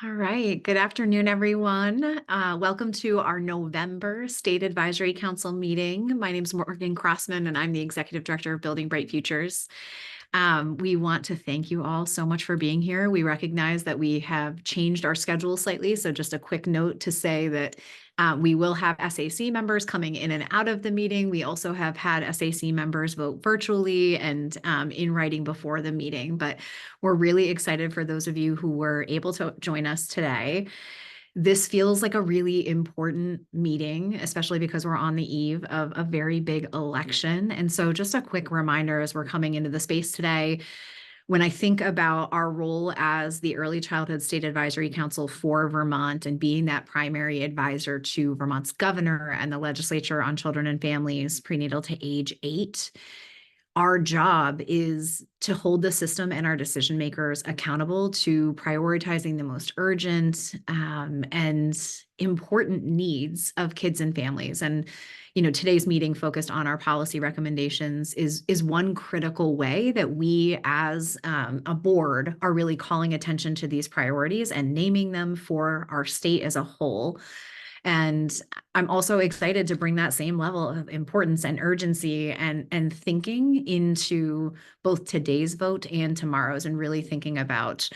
All right. Good afternoon, everyone. Welcome to our November State Advisory Council meeting. My name is Morgan Crossman, and I'm the Executive Director of Building Bright Futures. We want to thank you all so much for being here. We recognize that we have changed our schedule slightly, so just a quick note to say that we will have SAC members coming in and out of the meeting. We also have had SAC members vote virtually and in writing before the meeting, but we're really excited for those of you who were able to join us today. This feels like a really important meeting, especially because we're on the eve of a very big election. And so just a quick reminder as we're coming into the space today, when I think about our role as the Early Childhood State Advisory Council for Vermont and being that primary advisor to Vermont's governor and the legislature on children and families prenatal to age 8, our job is to hold the system and our decision makers accountable to prioritizing the most urgent and important needs of kids and families. And today's meeting focused on our policy recommendations is one critical way that we as a board are really calling attention to these priorities and naming them for our state as a whole. And I'm also excited to bring that same level of importance and urgency and thinking into both today's vote and tomorrow's, and really thinking about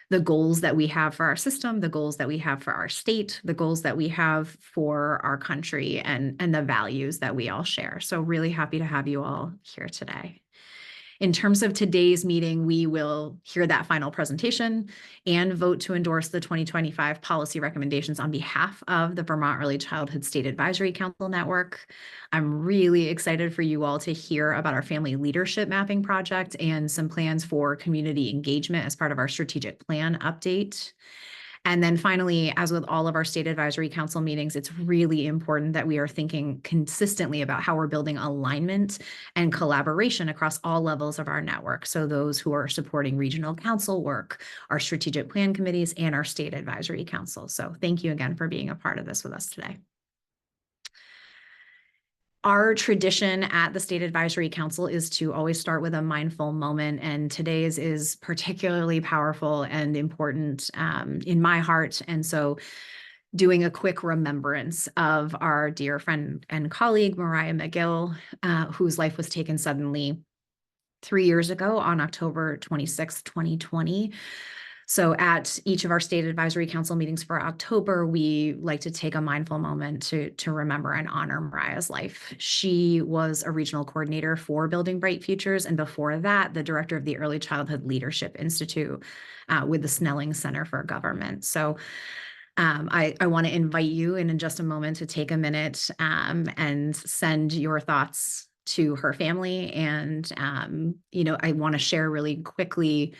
the goals that we have for our system, the goals that we have for our state, the goals that we have for our country, and the values that we all share. So really happy to have you all here today. In terms of today's meeting, we will hear that final presentation and vote to endorse the 2025 policy recommendations on behalf of the Vermont Early Childhood State Advisory Council Network. I'm really excited for you all to hear about our family leadership mapping project and some plans for community engagement as part of our strategic plan update. And then finally, as with all of our state advisory council meetings, it's really important that we are thinking consistently about how we're building alignment and collaboration across all levels of our network. So those who are supporting regional council work, our strategic plan committees, and our state advisory council. So thank you again for being a part of this with us today. Our tradition at the State Advisory Council is to always start with a mindful moment, and today's is particularly powerful and important in my heart. And so doing a quick remembrance of our dear friend and colleague, Mariah McGill, whose life was taken suddenly 3 years ago on October 26, 2020. So at each of our state advisory council meetings for October, we like to take a mindful moment to remember and honor Mariah's life. She was a regional coordinator for Building Bright Futures, and before that, the director of the Early Childhood Leadership Institute with the Snelling Center for Government. So I want to invite you in just a moment to take a minute and send your thoughts to her family. And, I want to share really quickly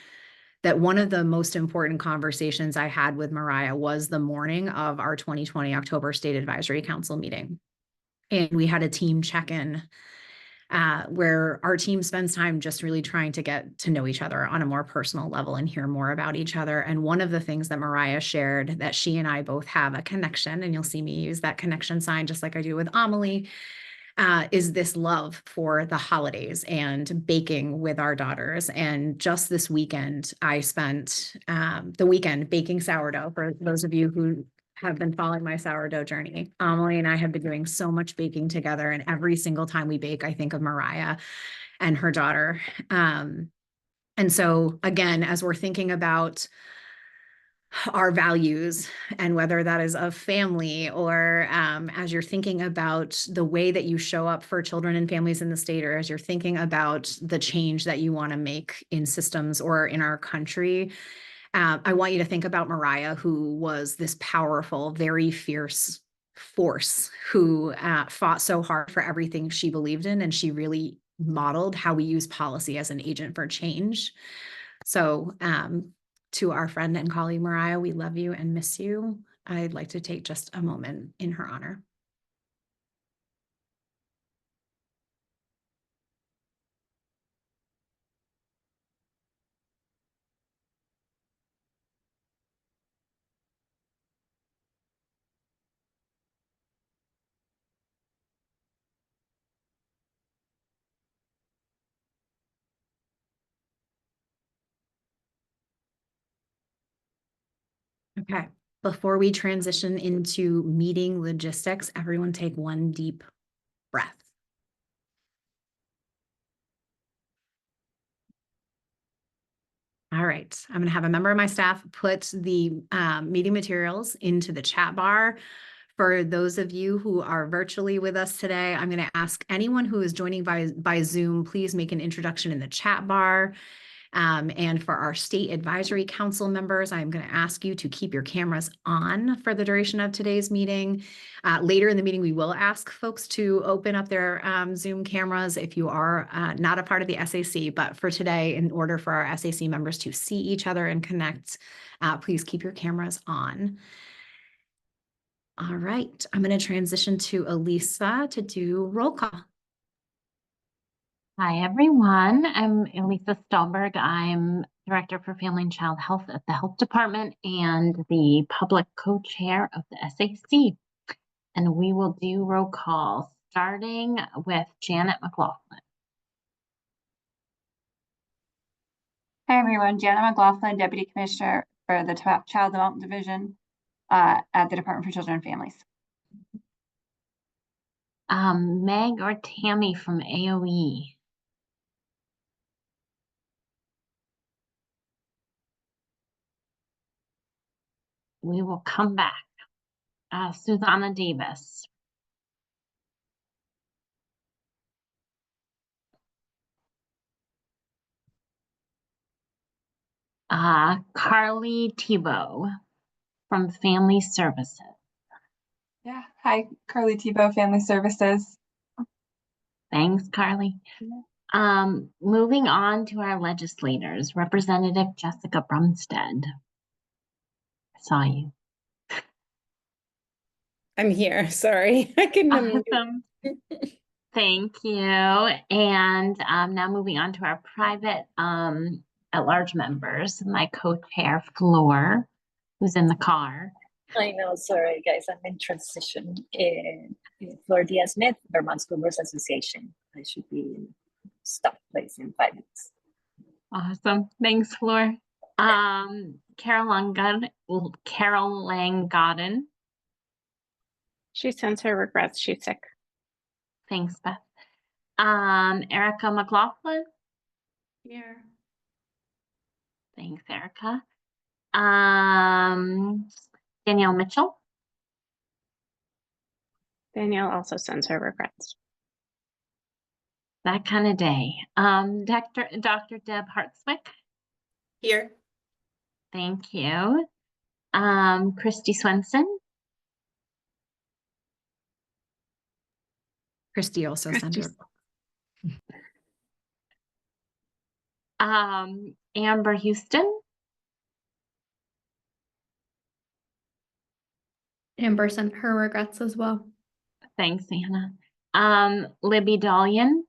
that one of the most important conversations I had with Mariah was the morning of our 2020 October State Advisory Council meeting. And we had a team check-in where our team spends time just really trying to get to know each other on a more personal level and hear more about each other. And one of the things that Mariah shared, that she and I both have a connection, and you'll see me use that connection sign just like I do with Amelie, is this love for the holidays and baking with our daughters. And just this weekend, I spent the weekend baking sourdough. For those of you who have been following my sourdough journey, Amelie and I have been doing so much baking together. And every single time we bake, I think of Mariah and her daughter. And so again, as we're thinking about our values, and whether that is of family or as you're thinking about the way that you show up for children and families in the state, or as you're thinking about the change that you want to make in systems or in our country, I want you to think about Mariah, who was this powerful, very fierce force who fought so hard for everything she believed in, and she really modeled how we use policy as an agent for change. So to our friend and colleague, Mariah, we love you and miss you. I'd like to take just a moment in her honor. Okay, before we transition into meeting logistics, everyone take one deep breath. All right, I'm going to have a member of my staff put the meeting materials into the chat bar. For those of you who are virtually with us today, I'm going to ask anyone who is joining by Zoom, please make an introduction in the chat bar. And for our state advisory council members, I'm going to ask you to keep your cameras on for the duration of today's meeting. Later in the meeting, we will ask folks to open up their Zoom cameras if you are not a part of the SAC. But for today, in order for our SAC members to see each other and connect, please keep your cameras on. All right, I'm going to transition to Elisa to do roll call. Hi, everyone. I'm Elisa Stolberg. I'm Director for Family and Child Health at the Health Department and the Public Co-Chair of the SAC. And we will do roll call, starting with Janet McLaughlin. Hi, everyone. Janet McLaughlin, Deputy Commissioner for the Child Development Division at the Department for Children and Families. Meg or Tammy from AOE. We will come back. Susanna Davis. Carly Tebow from Family Services. Yeah. Hi, Carly Tebow, Family Services. Thanks, Carly. Yeah. Moving on to our legislators, Representative Jessica Brumstead. I saw you. I'm here. Sorry, I couldn't Awesome. Thank you. And now moving on to our private at-large members, my co-chair, Floor, who's in the car. I know, sorry guys, I'm in transition. Floor Diaz-Smith, Vermont School Boards Association. I should be in stop place in 5 minutes. Awesome. Thanks, Floor. Carol Langodden. She sends her regrets. She's sick. Thanks, Beth. Erica McLaughlin. Here. Thanks, Erica. Danielle Mitchell. Danielle also sends her regrets. That kind of day. Dr. Deb Hartswick. Here. Thank you. Christy Swenson. Christy also sent her. Amber Houston. Amber sent her regrets as well. Thanks, Anna. Libby Dalian.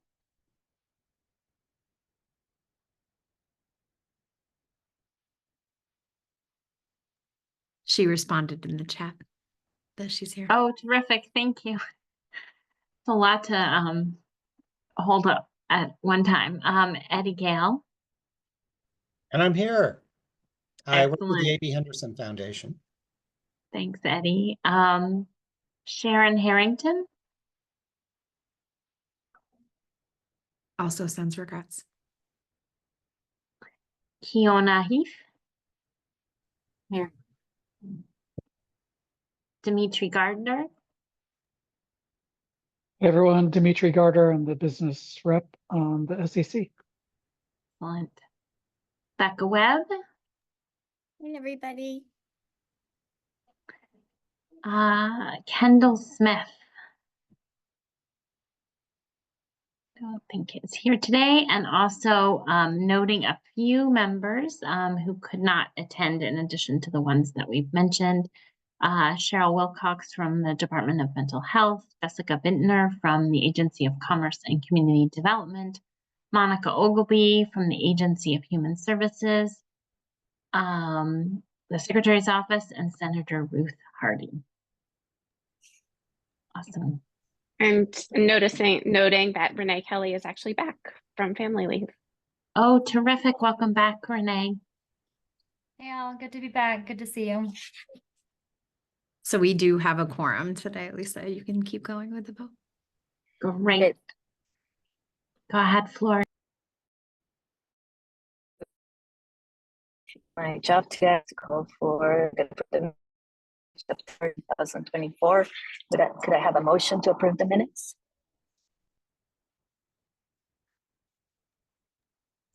She responded in the chat that she's here. Oh, terrific. Thank you. It's a lot to hold up at one time. Eddie Gale. And I'm here. I work with the Excellent. A.B. Henderson Foundation. Thanks, Eddie. Sharon Harrington. Also sends regrets. Kiona Heath. Here. Dimitri Gardner. Hey everyone, Dimitri Gardner. I'm the business rep on the SAC. Excellent. Becca Webb. Hey everybody. Kendall Smith. Don't think it's here today, and also noting a few members who could not attend in addition to the ones that we've mentioned. Cheryl Wilcox from the Department of Mental Health, Jessica Bintner from the Agency of Commerce and Community Development, Monica Ogilvy from the Agency of Human Services, the Secretary's Office, and Senator Ruth Hardy. Awesome. And noting that Renee Kelly is actually back from family leave. Oh, terrific. Welcome back, Renee. Hey all, good to be back. Good to see you. So we do have a quorum today, Lisa. You can keep going with the vote. Great. Go ahead, Flor. My job today is to call for the 2024. Could I have a motion to approve the minutes?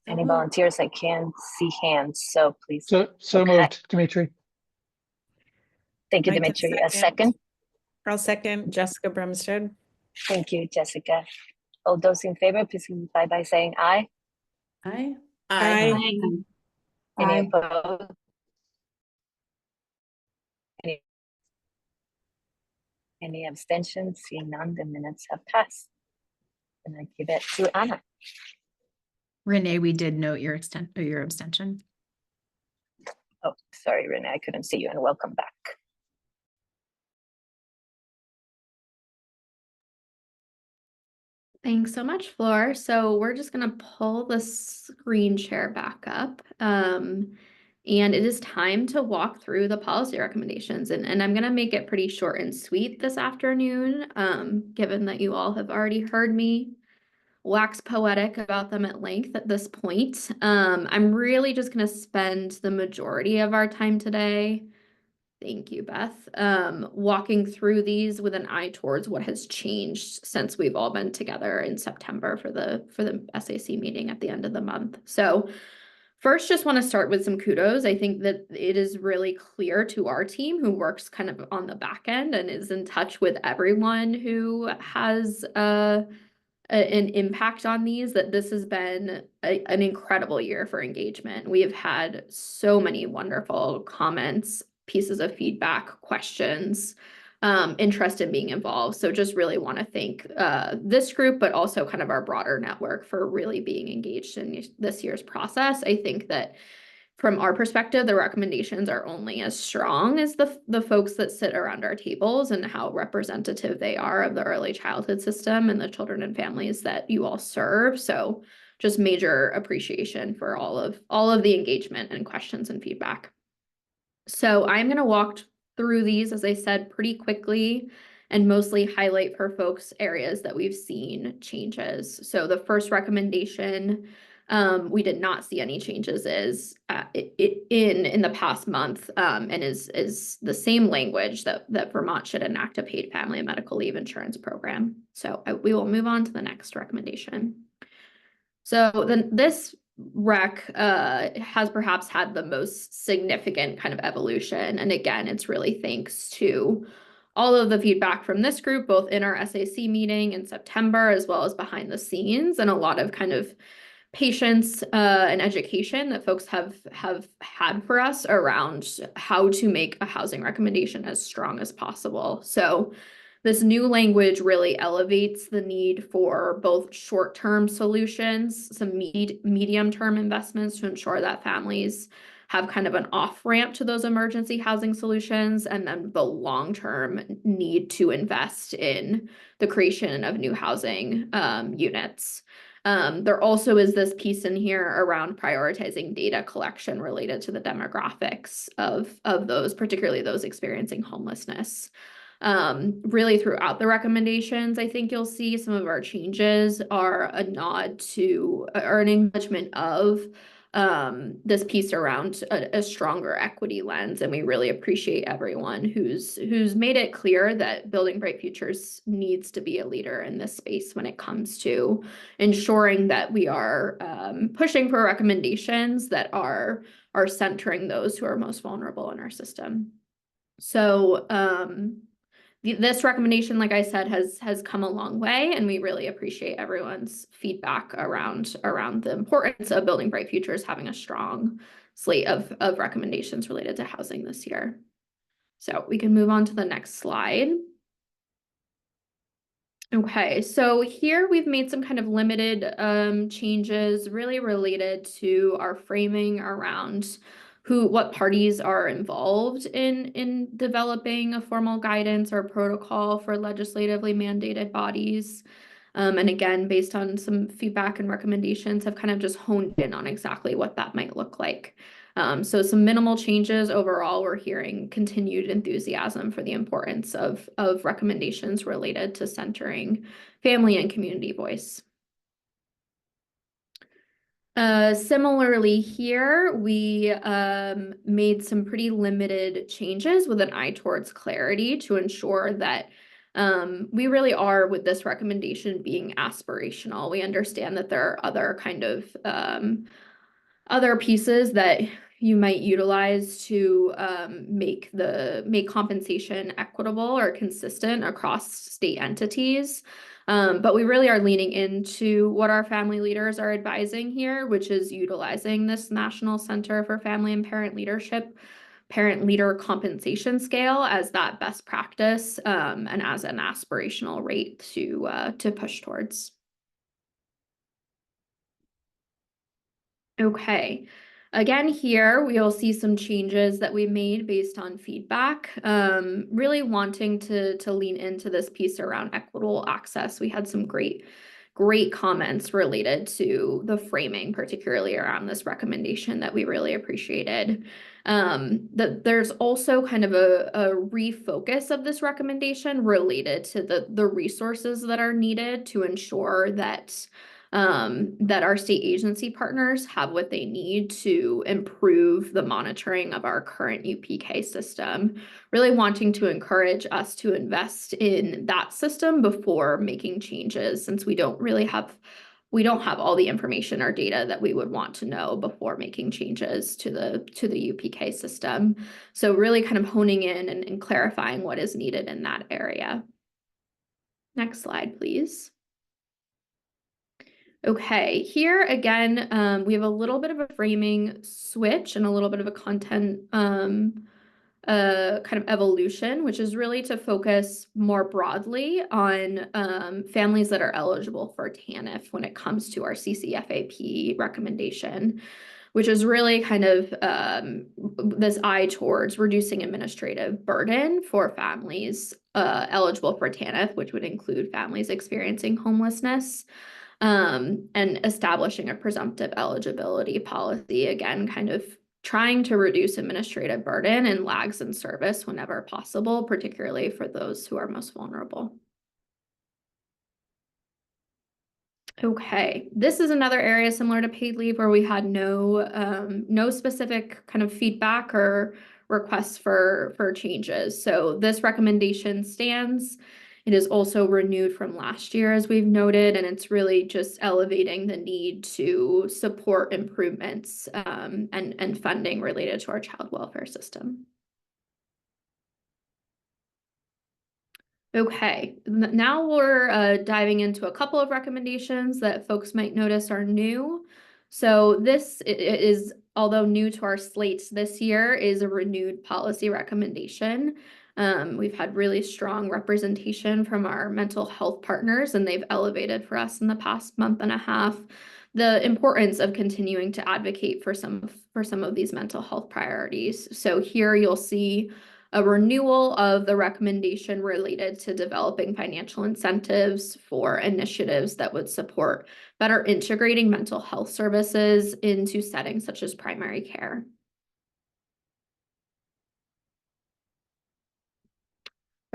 Any volunteers? I can't see hands, so please. So Okay. moved, Dimitri. Thank you, I can Dimitri. A second. I'll second Jessica Brumstead. Thank you, Jessica. All those in favor, please signify by saying aye. Aye. Any Aye. opposed? Any abstentions? Seeing none, the minutes have passed. And I give it to Anna. Renee, we did note your abstention. Oh, sorry, Renee, I couldn't see you, and welcome back. Thanks so much, Flor. So we're just gonna pull the screen share back up. And it is time to walk through the policy recommendations. And I'm gonna make it pretty short and sweet this afternoon, given that you all have already heard me wax poetic about them at length at this point. I'm really just gonna spend the majority of our time today, thank you, Beth, walking through these with an eye towards what has changed since we've all been together in September for the SAC meeting at the end of the month. So first, just want to start with some kudos. I think that it is really clear to our team who works kind of on the back end and is in touch with everyone who has an impact on these, that this has been an incredible year for engagement. We have had so many wonderful comments, pieces of feedback, questions, interest in being involved. So just really want to thank this group, but also kind of our broader network for really being engaged in this year's process. I think that from our perspective, the recommendations are only as strong as the folks that sit around our tables and how representative they are of the early childhood system and the children and families that you all serve. So just major appreciation for all of the engagement and questions and feedback. So I'm going to walk through these, as I said, pretty quickly and mostly highlight for folks areas that we've seen changes. So the first recommendation, we did not see any changes in the past month, and is the same language that Vermont should enact a paid family and medical leave insurance program. So we will move on to the next recommendation. So then this rec has perhaps had the most significant kind of evolution. And again, it's really thanks to all of the feedback from this group, both in our SAC meeting in September, as well as behind the scenes, and a lot of kind of patience and education that folks have had for us around how to make a housing recommendation as strong as possible. So this new language really elevates the need for both short-term solutions, some medium-term investments to ensure that families have kind of an off-ramp to those emergency housing solutions, and then the long-term need to invest in the creation of new housing units. There also is this piece in here around prioritizing data collection related to the demographics of those, particularly those experiencing homelessness. Really throughout the recommendations, I think you'll see some of our changes are a nod to or an acknowledgement of this piece around a stronger equity lens, and we really appreciate everyone who's made it clear that Building Bright Futures needs to be a leader in this space when it comes to ensuring that we are pushing for recommendations that are centering those who are most vulnerable in our system. So this recommendation, like I said, has come a long way, and we really appreciate everyone's feedback around the importance of Building Bright Futures having a strong slate of recommendations related to housing this year. So we can move on to the next slide. Okay, so here we've made some kind of limited changes really related to our framing around what parties are involved in developing a formal guidance or protocol for legislatively mandated bodies. And again, based on some feedback and recommendations, have kind of just honed in on exactly what that might look like. So some minimal changes overall. We're hearing continued enthusiasm for the importance of recommendations related to centering family and community voice. Similarly here, we made some pretty limited changes with an eye towards clarity to ensure that we really are, with this recommendation, being aspirational. We understand that there are other kind of other pieces that you might utilize to make compensation equitable or consistent across state entities. But we really are leaning into what our family leaders are advising here, which is utilizing this National Center for Family and Parent Leadership, Parent Leader Compensation Scale as that best practice and as an aspirational rate to push towards. Okay. Again, here we'll see some changes that we made based on feedback, really wanting to lean into this piece around equitable access. We had some great comments related to the framing, particularly around this recommendation, that we really appreciated. That there's also kind of a refocus of this recommendation related to the resources that are needed to ensure that that our state agency partners have what they need to improve the monitoring of our current UPK system, really wanting to encourage us to invest in that system before making changes, since we don't have all the information or data that we would want to know before making changes to the UPK system. So really kind of honing in and clarifying what is needed in that area. Next slide, please. Okay, here again, we have a little bit of a framing switch and a little bit of a content kind of evolution, which is really to focus more broadly on families that are eligible for TANF when it comes to our CCFAP recommendation, which is really kind of this eye towards reducing administrative burden for families eligible for TANF, which would include families experiencing homelessness. And establishing a presumptive eligibility policy, again, kind of trying to reduce administrative burden and lags in service whenever possible, particularly for those who are most vulnerable. Okay, this is another area similar to paid leave where we had no specific kind of feedback or requests for changes. So this recommendation stands. It is also renewed from last year, as we've noted, and it's really just elevating the need to support improvements and funding related to our child welfare system. Okay, now we're diving into a couple of recommendations that folks might notice are new. So this is, although new to our slates this year, is a renewed policy recommendation. We've had really strong representation from our mental health partners, and they've elevated for us in the past month and a half the importance of continuing to advocate for some of these mental health priorities. So here you'll see a renewal of the recommendation related to developing financial incentives for initiatives that would support better integrating mental health services into settings such as primary care.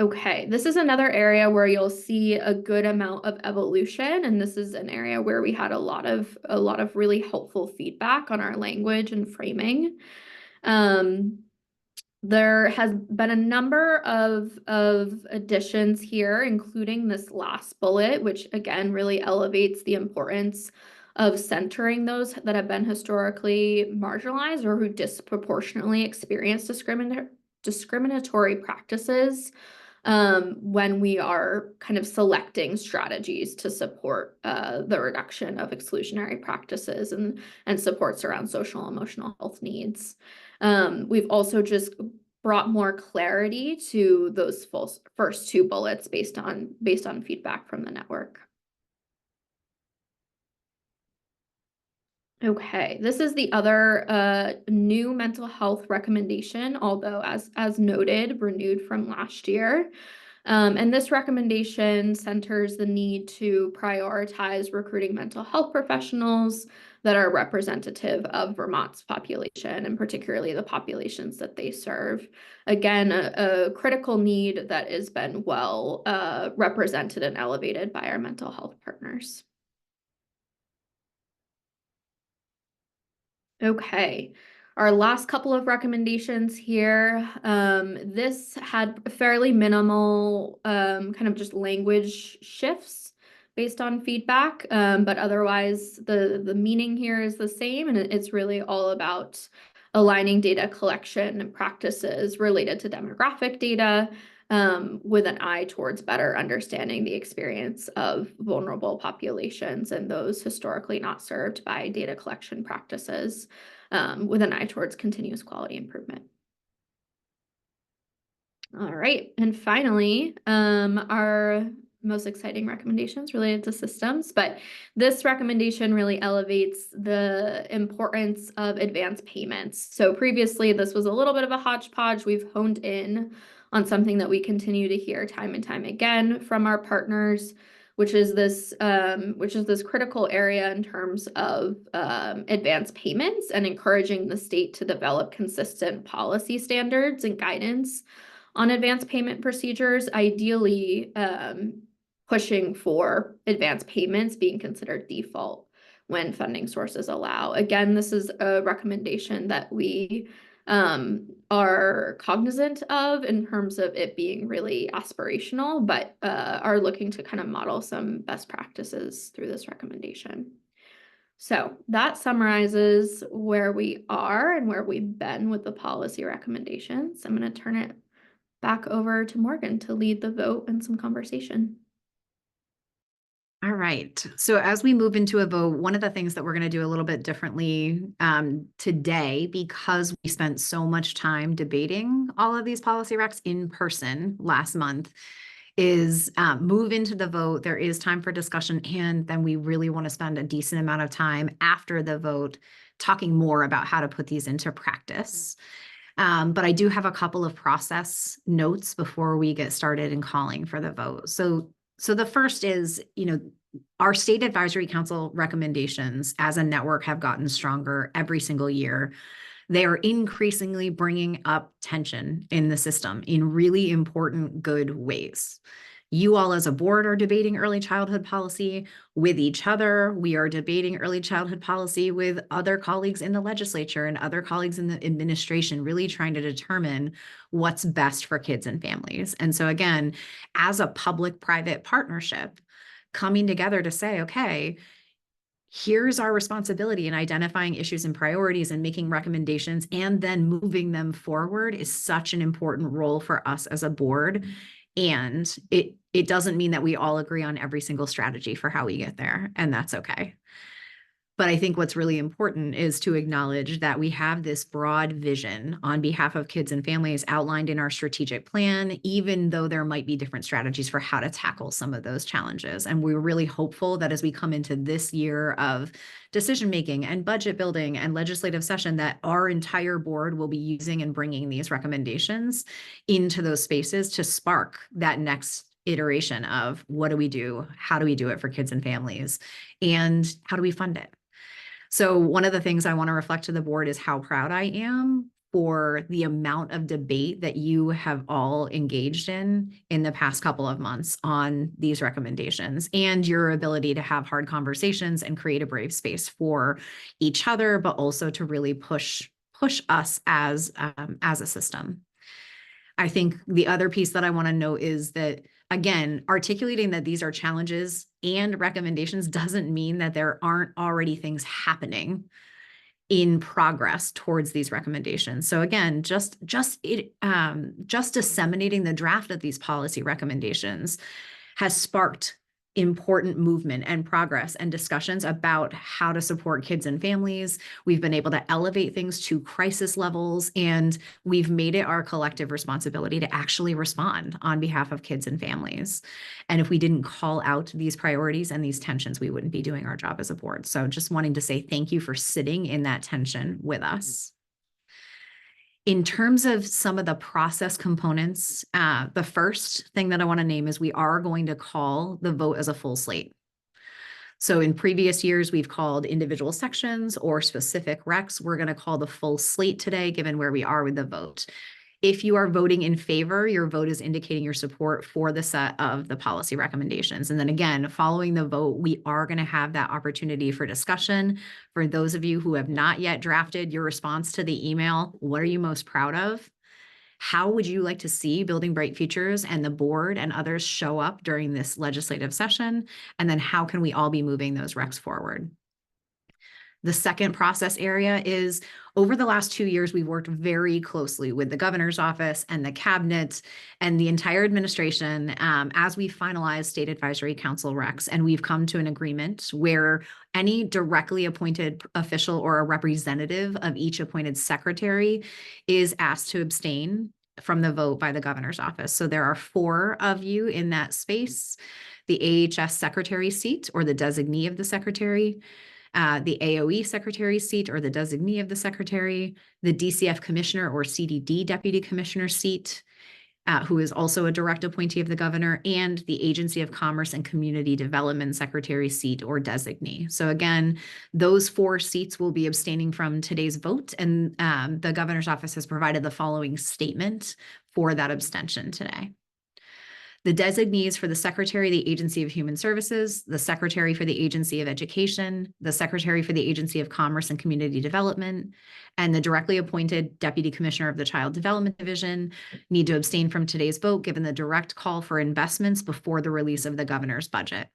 Okay, this is another area where you'll see a good amount of evolution, and this is an area where we had a lot of really helpful feedback on our language and framing. There has been a number of additions here, including this last bullet, which again really elevates the importance of centering those that have been historically marginalized or who disproportionately experience discriminatory practices when we are kind of selecting strategies to support the reduction of exclusionary practices and supports around social and emotional health needs. We've also just brought more clarity to those first two bullets based on feedback from the network. Okay, this is the other new mental health recommendation, although as noted, renewed from last year. And this recommendation centers the need to prioritize recruiting mental health professionals that are representative of Vermont's population, and particularly the populations that they serve. Again, a critical need that has been well represented and elevated by our mental health partners. Okay, our last couple of recommendations here. This had fairly minimal kind of just language shifts based on feedback, but otherwise the meaning here is the same, and it's really all about aligning data collection practices related to demographic data with an eye towards better understanding the experience of vulnerable populations and those historically not served by data collection practices, with an eye towards continuous quality improvement. All right, and finally, our most exciting recommendations related to systems, but this recommendation really elevates the importance of advance payments. So previously, this was a little bit of a hodgepodge. We've honed in on something that we continue to hear time and time again from our partners, which is this critical area in terms of advance payments and encouraging the state to develop consistent policy standards and guidance on advance payment procedures, ideally pushing for advance payments being considered default when funding sources allow. Again, this is a recommendation that we are cognizant of in terms of it being really aspirational, but are looking to kind of model some best practices through this recommendation. So that summarizes where we are and where we've been with the policy recommendations. I'm going to turn it back over to Morgan to lead the vote and some conversation. All right. So as we move into a vote, one of the things that we're going to do a little bit differently today, because we spent so much time debating all of these policy recs in person last month, is move into the vote. There is time for discussion, and then we really want to spend a decent amount of time after the vote talking more about how to put these into practice. But I do have a couple of process notes before we get started in calling for the vote. So the first is, our state advisory council recommendations as a network have gotten stronger every single year. They are increasingly bringing up tension in the system in really important, good ways. You all as a board are debating early childhood policy with each other. We are debating early childhood policy with other colleagues in the legislature and other colleagues in the administration, really trying to determine what's best for kids and families. And so again, as a public-private partnership, coming together to say, okay, here's our responsibility in identifying issues and priorities and making recommendations and then moving them forward is such an important role for us as a board. And it doesn't mean that we all agree on every single strategy for how we get there, and that's okay. But I think what's really important is to acknowledge that we have this broad vision on behalf of kids and families outlined in our strategic plan, even though there might be different strategies for how to tackle some of those challenges. And we're really hopeful that as we come into this year of decision-making and budget building and legislative session, that our entire board will be using and bringing these recommendations into those spaces to spark that next iteration of what do we do, how do we do it for kids and families, and how do we fund it? So one of the things I want to reflect to the board is how proud I am for the amount of debate that you have all engaged in the past couple of months on these recommendations, and your ability to have hard conversations and create a brave space for each other, but also to really push us as a system. I think the other piece that I want to note is that, again, articulating that these are challenges and recommendations doesn't mean that there aren't already things happening in progress towards these recommendations. So again, just disseminating the draft of these policy recommendations has sparked important movement and progress and discussions about how to support kids and families. We've been able to elevate things to crisis levels, and we've made it our collective responsibility to actually respond on behalf of kids and families. And if we didn't call out these priorities and these tensions, we wouldn't be doing our job as a board. So just wanting to say thank you for sitting in that tension with us. In terms of some of the process components, the first thing that I want to name is we are going to call the vote as a full slate. So in previous years, we've called individual sections or specific recs. We're going to call the full slate today, given where we are with the vote. If you are voting in favor, your vote is indicating your support for the set of the policy recommendations. And then again, following the vote, we are going to have that opportunity for discussion. For those of you who have not yet drafted your response to the email, what are you most proud of? How would you like to see Building Bright Futures and the board and others show up during this legislative session? And then how can we all be moving those recs forward? The second process area is, over the last 2 years, we've worked very closely with the governor's office and the cabinet and the entire administration as we finalize state advisory council recs. And we've come to an agreement where any directly appointed official or a representative of each appointed secretary is asked to abstain from the vote by the governor's office. So there are 4 of you in that space: the AHS secretary seat or the designee of the secretary, the AOE secretary seat or the designee of the secretary, the DCF commissioner or CDD deputy commissioner seat, who is also a direct appointee of the governor, and the Agency of Commerce and Community Development secretary seat or designee. So again, those 4 seats will be abstaining from today's vote, and the governor's office has provided the following statement for that abstention today. The designees for the Secretary of the Agency of Human Services, the Secretary for the Agency of Education, the Secretary for the Agency of Commerce and Community Development, and the directly appointed Deputy Commissioner of the Child Development Division need to abstain from today's vote, given the direct call for investments before the release of the governor's budget.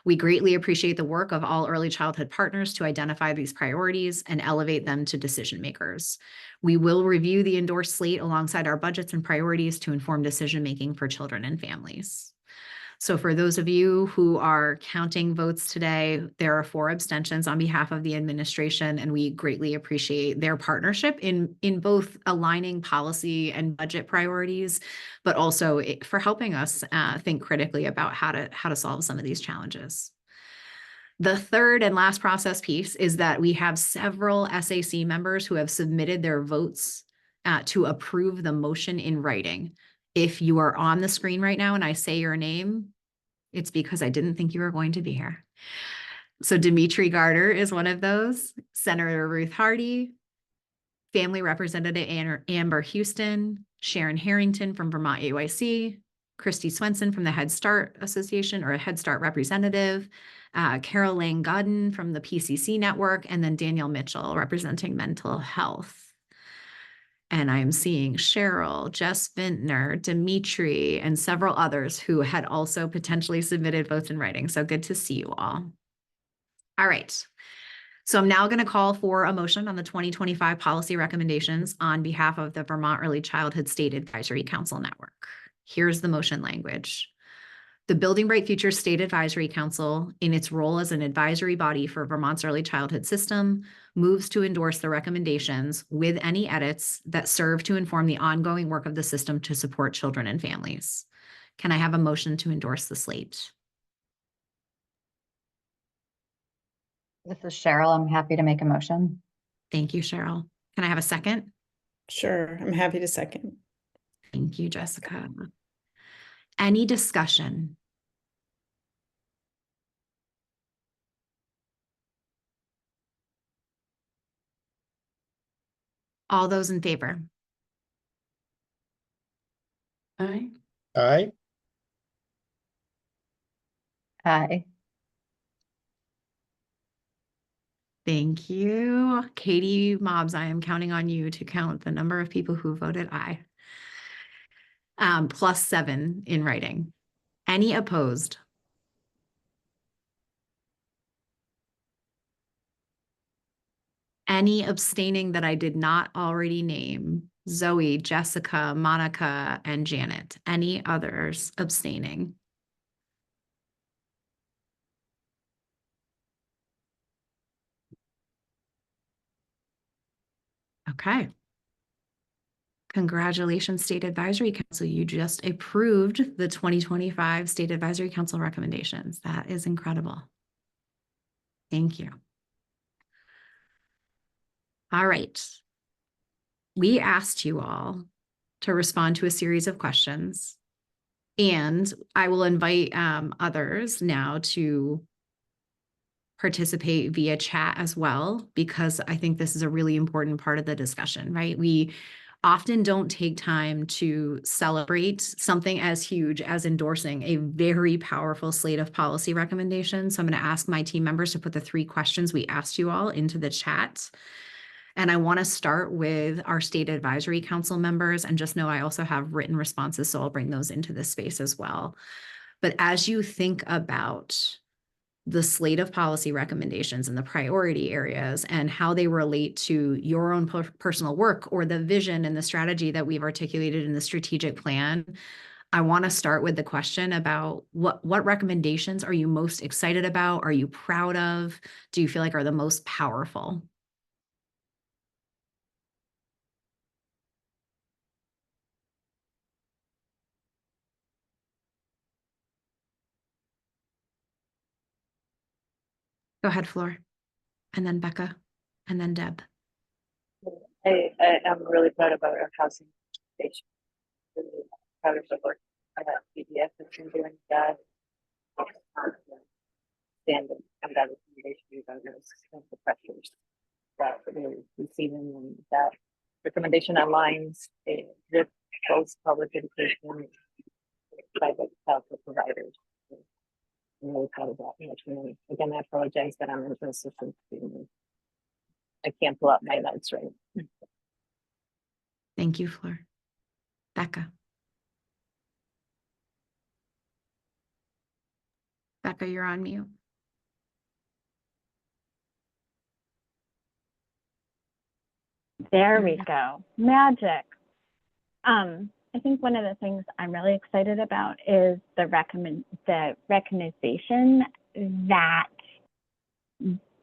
We greatly appreciate the work of all early childhood partners to identify these priorities and elevate them to decision makers. We will review the endorsed slate alongside our budgets and priorities to inform decision-making for children and families. So for those of you who are counting votes today, there are 4 abstentions on behalf of the administration, and we greatly appreciate their partnership in both aligning policy and budget priorities, but also for helping us think critically about how to solve some of these challenges. The third and last process piece is that we have several SAC members who have submitted their votes to approve the motion in writing. If you are on the screen right now and I say your name, it's because I didn't think you were going to be here. So Dimitri Garter is one of those, Senator Ruth Hardy, Family Representative Amber Houston, Sharon Harrington from Vermont AYC, Christy Swenson from the Head Start Association or a Head Start representative, Carol Lang Godden from the PCC network, and then Danielle Mitchell representing mental health. And I'm seeing Cheryl, Jess Vintner, Dimitri, and several others who had also potentially submitted votes in writing. So good to see you all. All right. So I'm now going to call for a motion on the 2025 policy recommendations on behalf of the Vermont Early Childhood State Advisory Council Network. Here's the motion language. The Building Bright Futures State Advisory Council, in its role as an advisory body for Vermont's early childhood system, moves to endorse the recommendations with any edits that serve to inform the ongoing work of the system to support children and families. Can I have a motion to endorse the slate? This is Cheryl. I'm happy to make a motion. Thank you, Cheryl. Can I have a second? Sure, I'm happy to second. Thank you, Jessica. Any discussion? All those in favor? Aye. Aye. Aye. Thank you. Katie Mobbs, I am counting on you to count the number of people who voted aye. +7 in writing. Any opposed? Any abstaining that I did not already name? Zoe, Jessica, Monica, and Janet. Any others abstaining? Okay. Congratulations, State Advisory Council. You just approved the 2025 State Advisory Council recommendations. That is incredible. Thank you. All right. We asked you all to respond to a series of questions, and I will invite others now to participate via chat as well, because I think this is a really important part of the discussion, right? We often don't take time to celebrate something as huge as endorsing a very powerful slate of policy recommendations. So I'm going to ask my team members to put the 3 questions we asked you all into the chat. And I want to start with our state advisory council members, and just know I also have written responses, so I'll bring those into this space as well. But as you think about the slate of policy recommendations and the priority areas and how they relate to your own personal work or the vision and the strategy that we've articulated in the strategic plan, I want to start with the question about what recommendations are you most excited about? Are you proud of? Do you feel like are the most powerful? Go ahead, Flor, and then Becca, and then Deb. I'm really proud about our housing station. Really proud of the work BDF has been doing that. Stand and that recommendation regardless of the pressures that we're receiving, and that recommendation aligns with both public education and private healthcare providers. I'm really proud of that. Again, I apologize that I'm in transition. I can't pull up my notes right. Thank you, Flor. Becca. Becca, you're on mute. There we go. Magic. I think one of the things I'm really excited about is the recognition that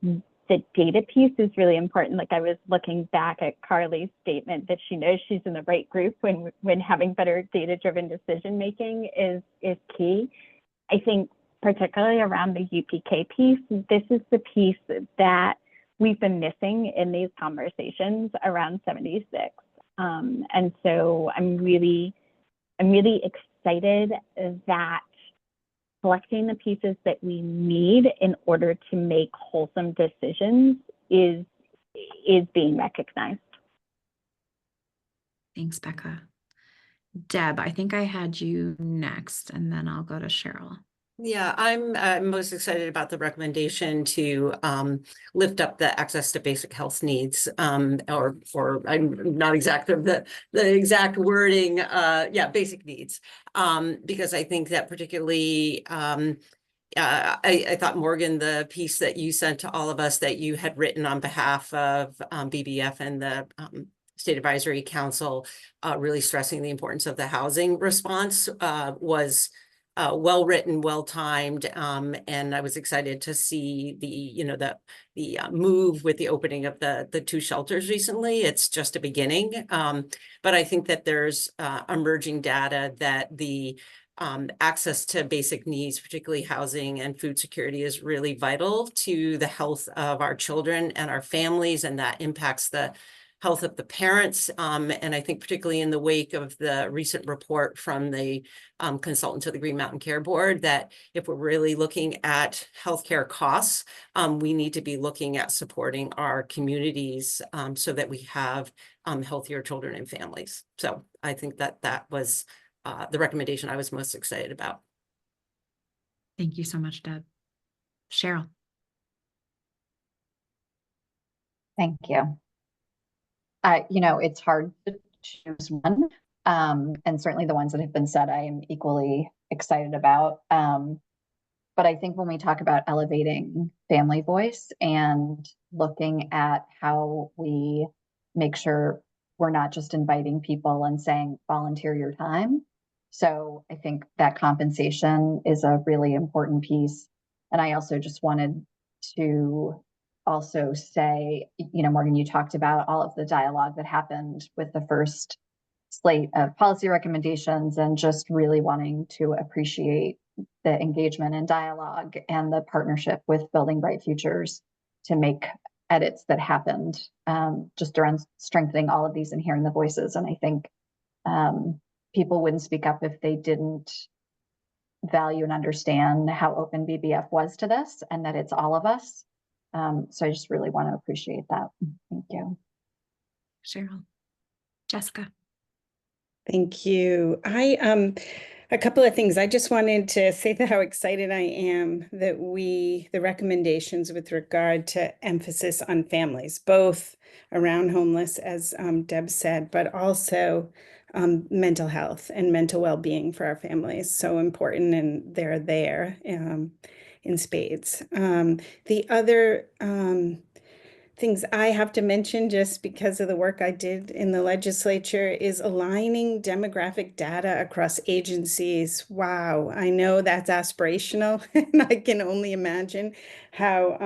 the data piece is really important. Like, I was looking back at Carly's statement that she knows she's in the right group when having better data-driven decision making is key. I think particularly around the UPK piece, this is the piece that we've been missing in these conversations around 76. And so I'm really excited that collecting the pieces that we need in order to make wholesome decisions is being recognized. Thanks, Becca. Deb, I think I had you next, and then I'll go to Cheryl. Yeah, I'm most excited about the recommendation to lift up the access to basic health needs, or I'm not exact of the exact wording, yeah, basic needs, because I think that particularly I thought, Morgan, the piece that you sent to all of us that you had written on behalf of BBF and the State Advisory Council, really stressing the importance of the housing response, was well written, well timed, and I was excited to see the move with the opening of the 2 shelters recently. It's just a beginning, but I think that there's emerging data that the access to basic needs, particularly housing and food security, is really vital to the health of our children and our families, and that impacts the health of the parents. And I think particularly in the wake of the recent report from the consultant to the Green Mountain Care Board, that if we're really looking at healthcare costs, we need to be looking at supporting our communities so that we have healthier children and families. So I think that was the recommendation I was most excited about. Thank you so much, Deb. Cheryl. Thank you. It's hard to choose one, and certainly the ones that have been said, I am equally excited about. But I think when we talk about elevating family voice and looking at how we make sure we're not just inviting people and saying, volunteer your time. So I think that compensation is a really important piece. And I also just wanted to also say, Morgan, you talked about all of the dialogue that happened with the first slate of policy recommendations, and just really wanting to appreciate the engagement and dialogue and the partnership with Building Bright Futures to make edits that happened, just around strengthening all of these and hearing the voices. And I think people wouldn't speak up if they didn't value and understand how open BBF was to this, and that it's all of us. So I just really want to appreciate that. Thank you. Cheryl. Jessica. Thank you. A couple of things. I just wanted to say that how excited I am that the recommendations with regard to emphasis on families, both around homeless, as Deb said, but also mental health and mental well-being for our families. So important, and they're there in spades. The other things I have to mention, just because of the work I did in the legislature, is aligning demographic data across agencies. Wow, I know that's aspirational, and I can only imagine how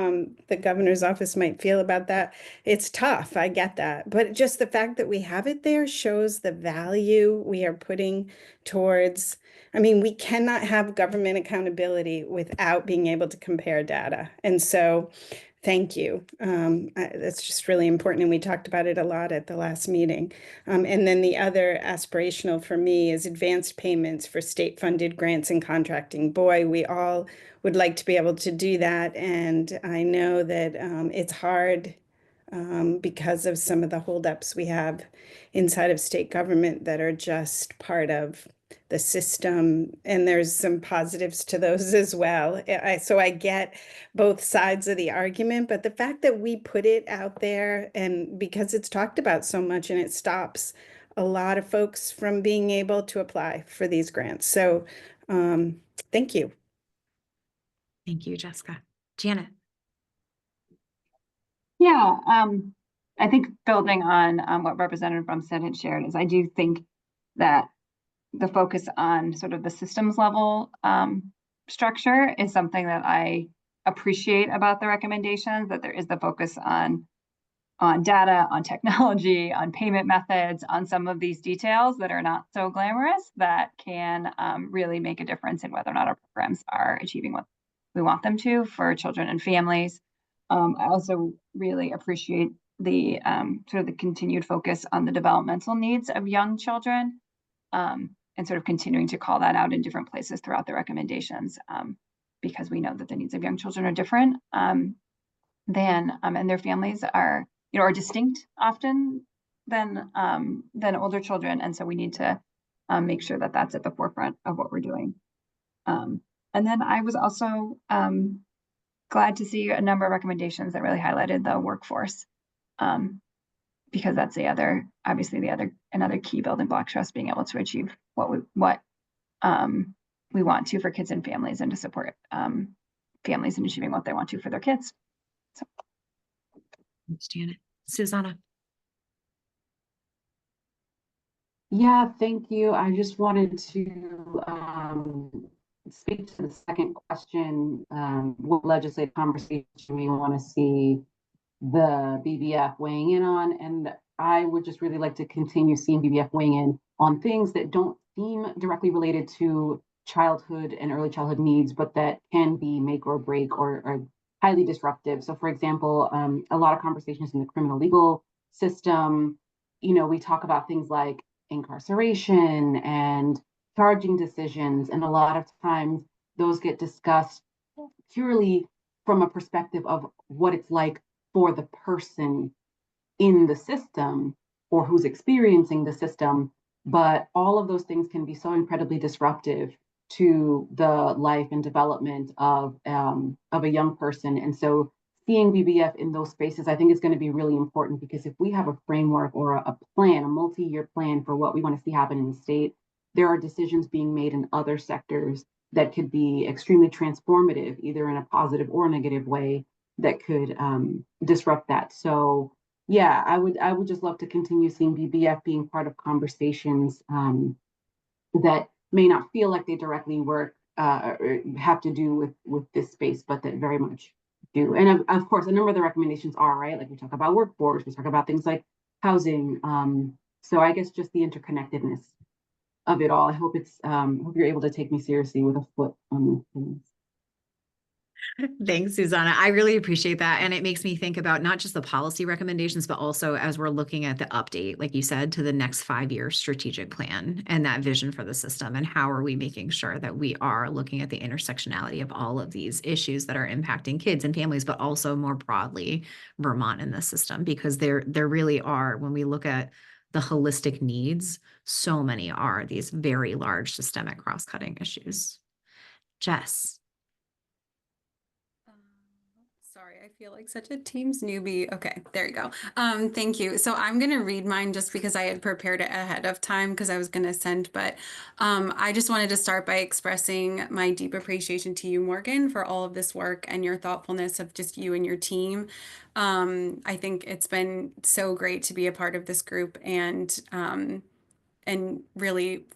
the governor's office might feel about that. It's tough, I get that, but just the fact that we have it there shows the value we are putting towards. I mean, we cannot have government accountability without being able to compare data. And so thank you. That's just really important. And we talked about it a lot at the last meeting. And then the other aspirational for me is advanced payments for state-funded grants and contracting. Boy, we all would like to be able to do that. And I know that it's hard because of some of the holdups we have inside of state government that are just part of the system, and there's some positives to those as well. So I get both sides of the argument, but the fact that we put it out there, and because it's talked about so much, and it stops a lot of folks from being able to apply for these grants. So thank you. Thank you, Jessica. Janet. Yeah, I think building on what Representative Brumstead had shared is I do think that the focus on sort of the systems level structure is something that I appreciate about the recommendations, that there is the focus on data, on technology, on payment methods, on some of these details that are not so glamorous that can really make a difference in whether or not our programs are achieving what we want them to for children and families. I also really appreciate the sort of the continued focus on the developmental needs of young children. And sort of continuing to call that out in different places throughout the recommendations, because we know that the needs of young children are different and their families are, are distinct often than older children, and so we need to make sure that that's at the forefront of what we're doing. And then I was also glad to see a number of recommendations that really highlighted the workforce. Because that's another key building block for us being able to achieve what we want to for kids and families, and to support families in achieving what they want to for their kids. So. Thanks, Janet. Susanna. Yeah, thank you. I just wanted to speak to the second question. What legislative conversation we want to see the BBF weighing in on, and I would just really like to continue seeing BBF weighing in on things that don't seem directly related to childhood and early childhood needs, but that can be make or break or highly disruptive. So for example, a lot of conversations in the criminal legal system, we talk about things like incarceration and charging decisions, and a lot of times those get discussed purely from a perspective of what it's like for the person in the system or who's experiencing the system. But all of those things can be so incredibly disruptive to the life and development of a young person. And so seeing BBF in those spaces, I think is going to be really important, because if we have a framework or a plan, a multi-year plan for what we want to see happen in the state, there are decisions being made in other sectors that could be extremely transformative, either in a positive or negative way, that could disrupt that. So yeah, I would just love to continue seeing BBF being part of conversations that may not feel like they directly work or have to do with this space, but that very much do. And of course, a number of the recommendations are, right, like we talk about workforce, we talk about things like housing. So I guess just the interconnectedness of it all. I hope hope you're able to take me seriously with a foot on things. Thanks, Susanna. I really appreciate that. And it makes me think about not just the policy recommendations, but also as we're looking at the update, like you said, to the next 5-year strategic plan and that vision for the system. And how are we making sure that we are looking at the intersectionality of all of these issues that are impacting kids and families, but also more broadly, Vermont in the system, because there really are, when we look at the holistic needs, so many are these very large systemic cross-cutting issues. Jess. Sorry, I feel like such a Teams newbie. Okay, there you go. Thank you. So I'm going to read mine just because I had prepared it ahead of time because I was going to send, but I just wanted to start by expressing my deep appreciation to you, Morgan, for all of this work and your thoughtfulness of just you and your team. I think it's been so great to be a part of this group and really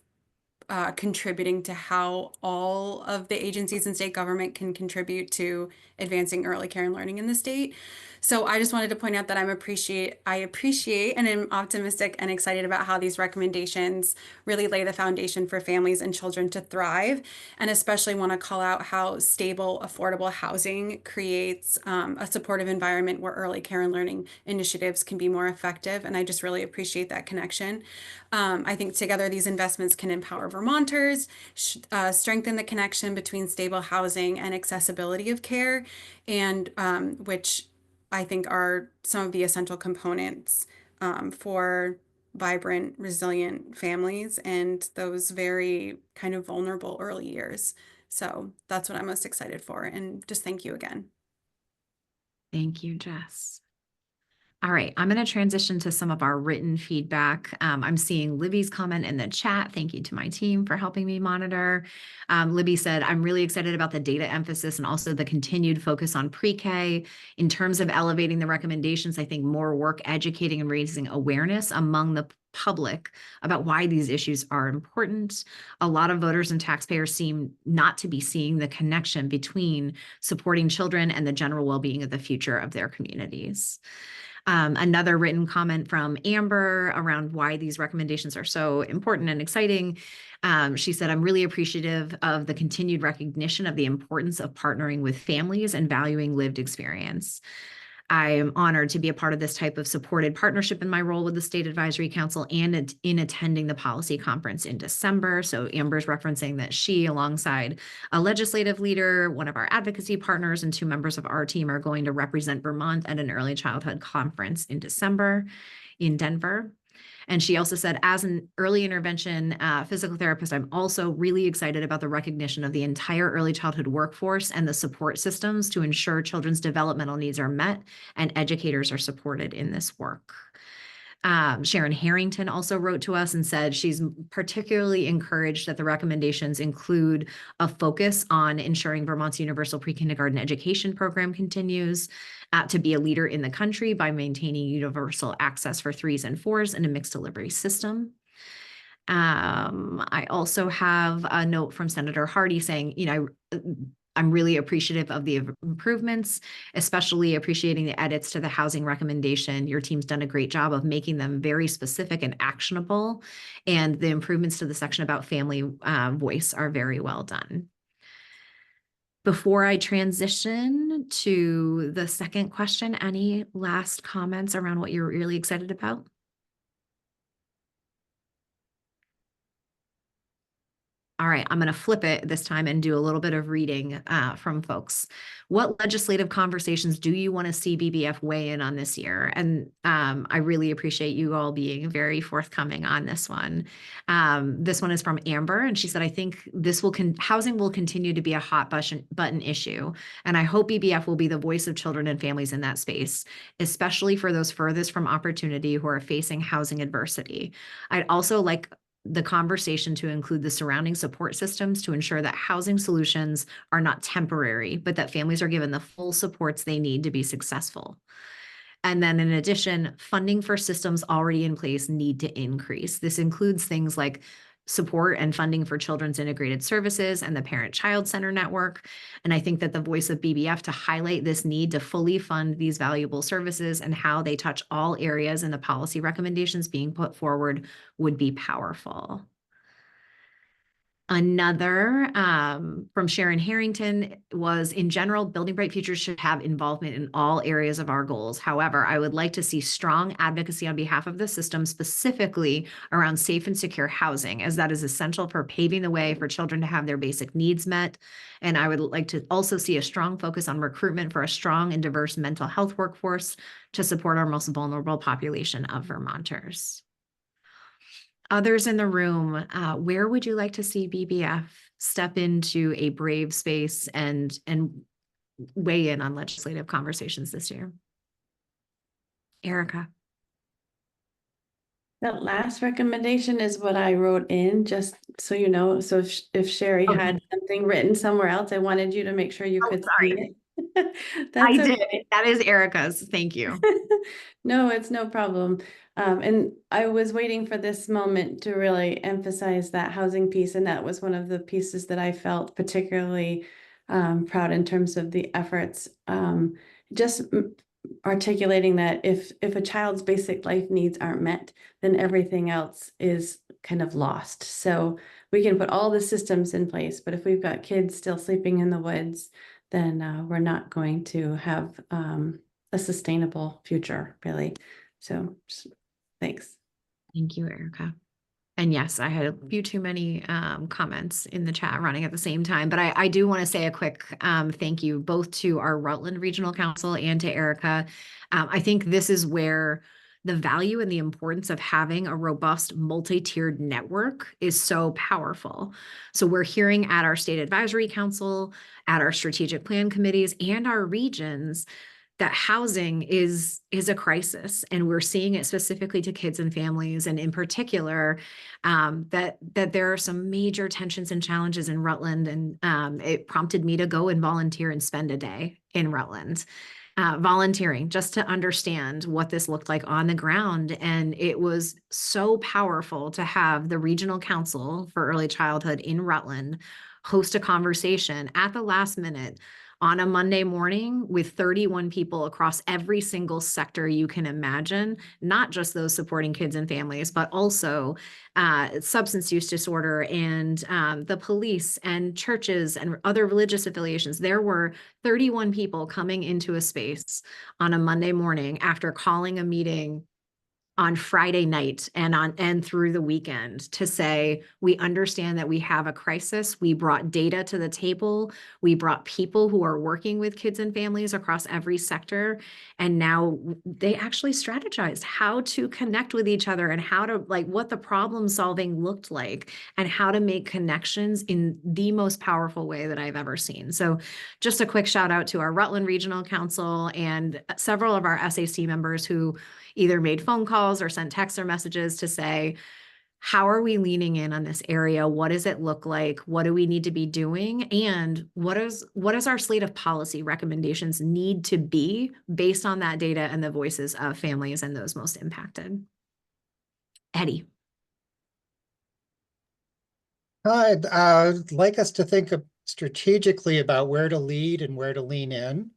contributing to how all of the agencies and state government can contribute to advancing early care and learning in the state. So I just wanted to point out that I appreciate and am optimistic and excited about how these recommendations really lay the foundation for families and children to thrive, and especially want to call out how stable, affordable housing creates a supportive environment where early care and learning initiatives can be more effective. And I just really appreciate that connection. I think together these investments can empower Vermonters, strengthen the connection between stable housing and accessibility of care, and which I think are some of the essential components for vibrant, resilient families and those very kind of vulnerable early years. So that's what I'm most excited for. And just thank you again. Thank you, Jess. All right, I'm going to transition to some of our written feedback. I'm seeing Libby's comment in the chat. Thank you to my team for helping me monitor. Libby said, I'm really excited about the data emphasis and also the continued focus on pre-K. In terms of elevating the recommendations, I think more work educating and raising awareness among the public about why these issues are important. A lot of voters and taxpayers seem not to be seeing the connection between supporting children and the general well-being of the future of their communities. Another written comment from Amber around why these recommendations are so important and exciting. She said, I'm really appreciative of the continued recognition of the importance of partnering with families and valuing lived experience. I am honored to be a part of this type of supported partnership in my role with the State Advisory Council and in attending the policy conference in December. So Amber's referencing that she, alongside a legislative leader, one of our advocacy partners, and 2 members of our team are going to represent Vermont at an early childhood conference in December in Denver. And she also said, as an early intervention physical therapist, I'm also really excited about the recognition of the entire early childhood workforce and the support systems to ensure children's developmental needs are met and educators are supported in this work. Sharon Harrington also wrote to us and said she's particularly encouraged that the recommendations include a focus on ensuring Vermont's universal pre-kindergarten education program continues to be a leader in the country by maintaining universal access for 3s and 4s in a mixed delivery system. I also have a note from Senator Hardy saying, I'm really appreciative of the improvements, especially appreciating the edits to the housing recommendation. Your team's done a great job of making them very specific and actionable, and the improvements to the section about family voice are very well done. Before I transition to the second question, any last comments around what you're really excited about? All right, I'm going to flip it this time and do a little bit of reading from folks. What legislative conversations do you want to see VBF weigh in on this year? And I really appreciate you all being very forthcoming on this one. This one is from Amber, and she said, I think housing will continue to be a hot button issue. And I hope VBF will be the voice of children and families in that space, especially for those furthest from opportunity who are facing housing adversity. I'd also like the conversation to include the surrounding support systems to ensure that housing solutions are not temporary, but that families are given the full supports they need to be successful. And then in addition, funding for systems already in place need to increase. This includes things like support and funding for children's integrated services and the Parent-Child Center network. And I think that the voice of VBF to highlight this need to fully fund these valuable services and how they touch all areas in the policy recommendations being put forward would be powerful. Another from Sharon Harrington was, in general, Building Bright Futures should have involvement in all areas of our goals. However, I would like to see strong advocacy on behalf of the system, specifically around safe and secure housing, as that is essential for paving the way for children to have their basic needs met. And I would like to also see a strong focus on recruitment for a strong and diverse mental health workforce to support our most vulnerable population of Vermonters. Others in the room, where would you like to see BBF step into a brave space and weigh in on legislative conversations this year? Erica. That last recommendation is what I wrote in, just so you know. So if Sherry had something written somewhere else, I wanted you to make sure you could see it. I did. That is Erica's. Thank you. No, it's no problem. And I was waiting for this moment to really emphasize that housing piece, and that was one of the pieces that I felt particularly proud in terms of the efforts. Just articulating that if a child's basic life needs aren't met, then everything else is kind of lost. So we can put all the systems in place, but if we've got kids still sleeping in the woods, then we're not going to have a sustainable future, really. So thanks. Thank you, Erica. And yes, I had a few too many comments in the chat running at the same time, but I do want to say a quick thank you both to our Rutland Regional Council and to Erica. I think this is where the value and the importance of having a robust multi-tiered network is so powerful. So we're hearing at our state advisory council, at our strategic plan committees, and our regions that housing is a crisis, and we're seeing it specifically to kids and families, and in particular, that there are some major tensions and challenges in Rutland, and it prompted me to go and volunteer and spend a day in Rutland. Volunteering just to understand what this looked like on the ground. And it was so powerful to have the Regional Council for Early Childhood in Rutland host a conversation at the last minute on a Monday morning with 31 people across every single sector you can imagine, not just those supporting kids and families, but also substance use disorder and the police and churches and other religious affiliations. There were 31 people coming into a space on a Monday morning after calling a meeting on Friday night and through the weekend to say, we understand that we have a crisis. We brought data to the table. We brought people who are working with kids and families across every sector. And now they actually strategized how to connect with each other and how to, like, what the problem solving looked like and how to make connections in the most powerful way that I've ever seen. So just a quick shout out to our Rutland Regional Council and several of our SAC members who either made phone calls or sent texts or messages to say, how are we leaning in on this area? What does it look like? What do we need to be doing? And what does our slate of policy recommendations need to be based on that data and the voices of families and those most impacted? Eddie. I'd like us to think strategically about where to lead and where to lean in.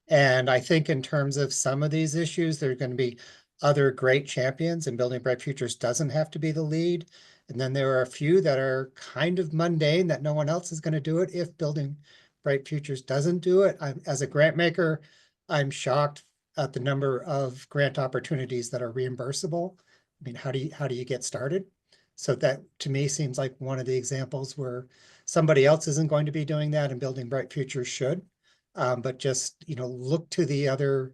And I think in terms of some of these issues, there are going to be other great champions, and Building Bright Futures doesn't have to be the lead. And then there are a few that are kind of mundane that no one else is going to do it if Building Bright Futures doesn't do it. As a grant maker, I'm shocked at the number of grant opportunities that are reimbursable. I mean, how do you get started? So that to me seems like one of the examples where somebody else isn't going to be doing that and Building Bright Futures should. But just, look to the other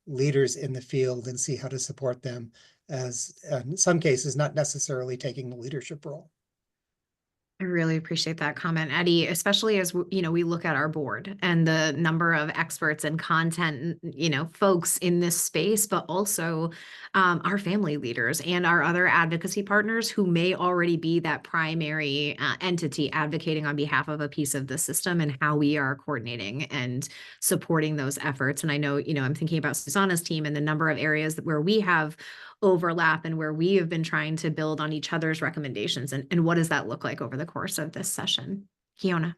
leaders in the field and see how to support them as, in some cases, not necessarily taking the leadership role. I really appreciate that comment, Eddie, especially as we look at our board and the number of experts and content, folks in this space, but also our family leaders and our other advocacy partners who may already be that primary entity advocating on behalf of a piece of the system, and how we are coordinating and supporting those efforts. And I know, I'm thinking about Susanna's team and the number of areas where we have overlap and where we have been trying to build on each other's recommendations. And what does that look like over the course of this session? Kiona.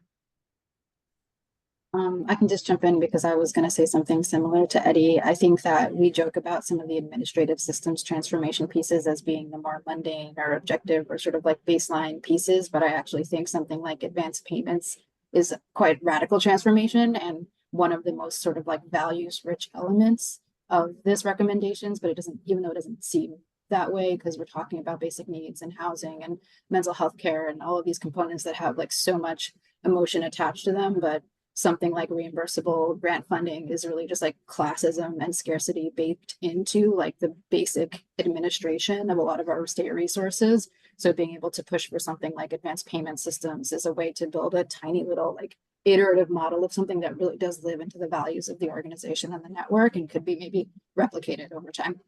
I can just jump in because I was going to say something similar to Eddie. I think that we joke about some of the administrative systems transformation pieces as being the more mundane or objective or sort of like baseline pieces, but I actually think something like advanced payments is quite radical transformation and one of the most sort of like values rich elements of this recommendations, but it doesn't, even though it doesn't seem that way, because we're talking about basic needs and housing and mental health care and all of these components that have like so much emotion attached to them, but something like reimbursable grant funding is really just like classism and scarcity baked into like the basic administration of a lot of our state resources. So being able to push for something like advanced payment systems is a way to build a tiny little like iterative model of something that really does live into the values of the organization and the network and could be maybe replicated over time.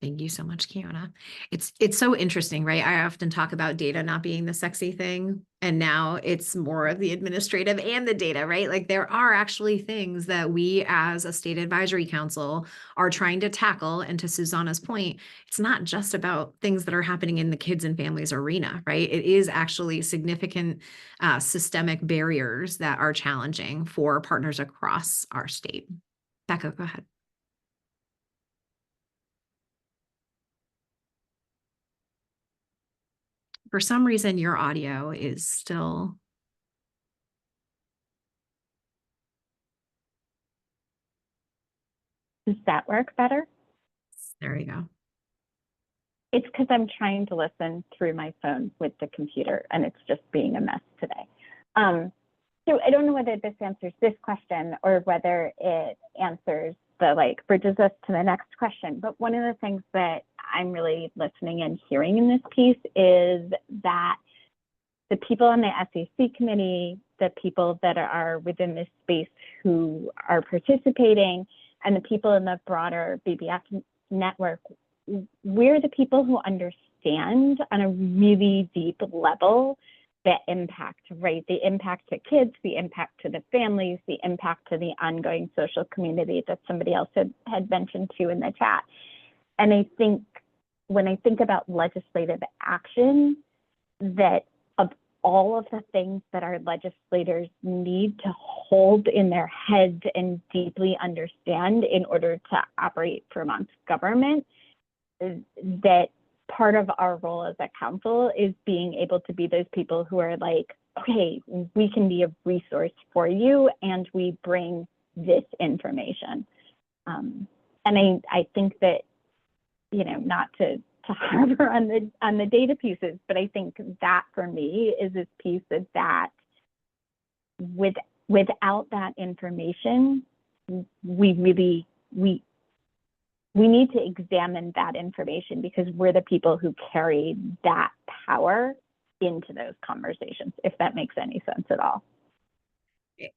Thank you so much, Kiona. It's so interesting, right? I often talk about data not being the sexy thing, and now it's more of the administrative and the data, right? Like there are actually things that we as a state advisory council are trying to tackle. And to Susanna's point, it's not just about things that are happening in the kids and families arena, right? It is actually significant systemic barriers that are challenging for partners across our state. Becca, go ahead. For some reason, your audio is still. Does that work better? There you go. It's because I'm trying to listen through my phone with the computer and it's just being a mess today. So I don't know whether this answers this question or whether it answers the like bridges us to the next question. But one of the things that I'm really listening and hearing in this piece is that the people on the SAC committee, the people that are within this space who are participating, and the people in the broader BBF network, we're the people who understand on a really deep level the impact, right? The impact to kids, the impact to the families, the impact to the ongoing social community that somebody else had mentioned too in the chat. And I think when I think about legislative action, that of all of the things that our legislators need to hold in their heads and deeply understand in order to operate Vermont's government, that part of our role as a council is being able to be those people who are like, okay, we can be a resource for you and we bring this information. And I think that, you know, not to harbor on the data pieces, but I think that for me is this piece of that without that information, we need to examine that information because we're the people who carry that power into those conversations, if that makes any sense at all.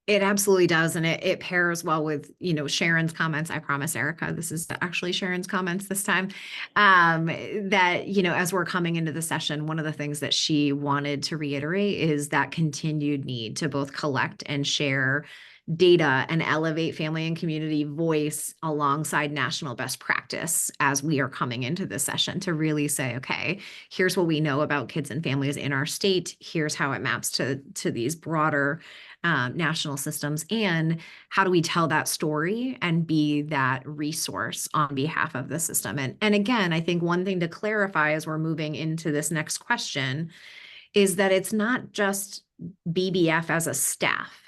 It absolutely does. And it pairs well with, you know, Sharon's comments. I promise, Erica, this is actually Sharon's comments this time. That, you know, as we're coming into the session, one of the things that she wanted to reiterate is that continued need to both collect and share data and elevate family and community voice alongside national best practice as we are coming into this session to really say, okay, here's what we know about kids and families in our state. Here's how it maps to these broader national systems, and how do we tell that story and be that resource on behalf of the system. And again, I think one thing to clarify as we're moving into this next question is that it's not just BBF as a staff,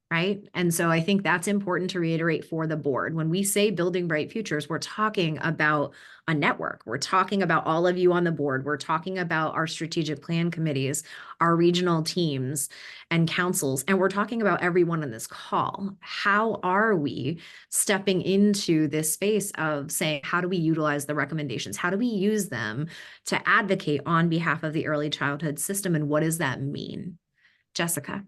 right? And so I think that's important to reiterate for the board. When we say building bright futures, we're talking about a network. We're talking about all of you on the board. We're talking about our strategic plan committees, our regional teams and councils, and we're talking about everyone in this call. How are we stepping into this space of saying, how do we utilize the recommendations? How do we use them to advocate on behalf of the early childhood system? And what does that mean? Jessica.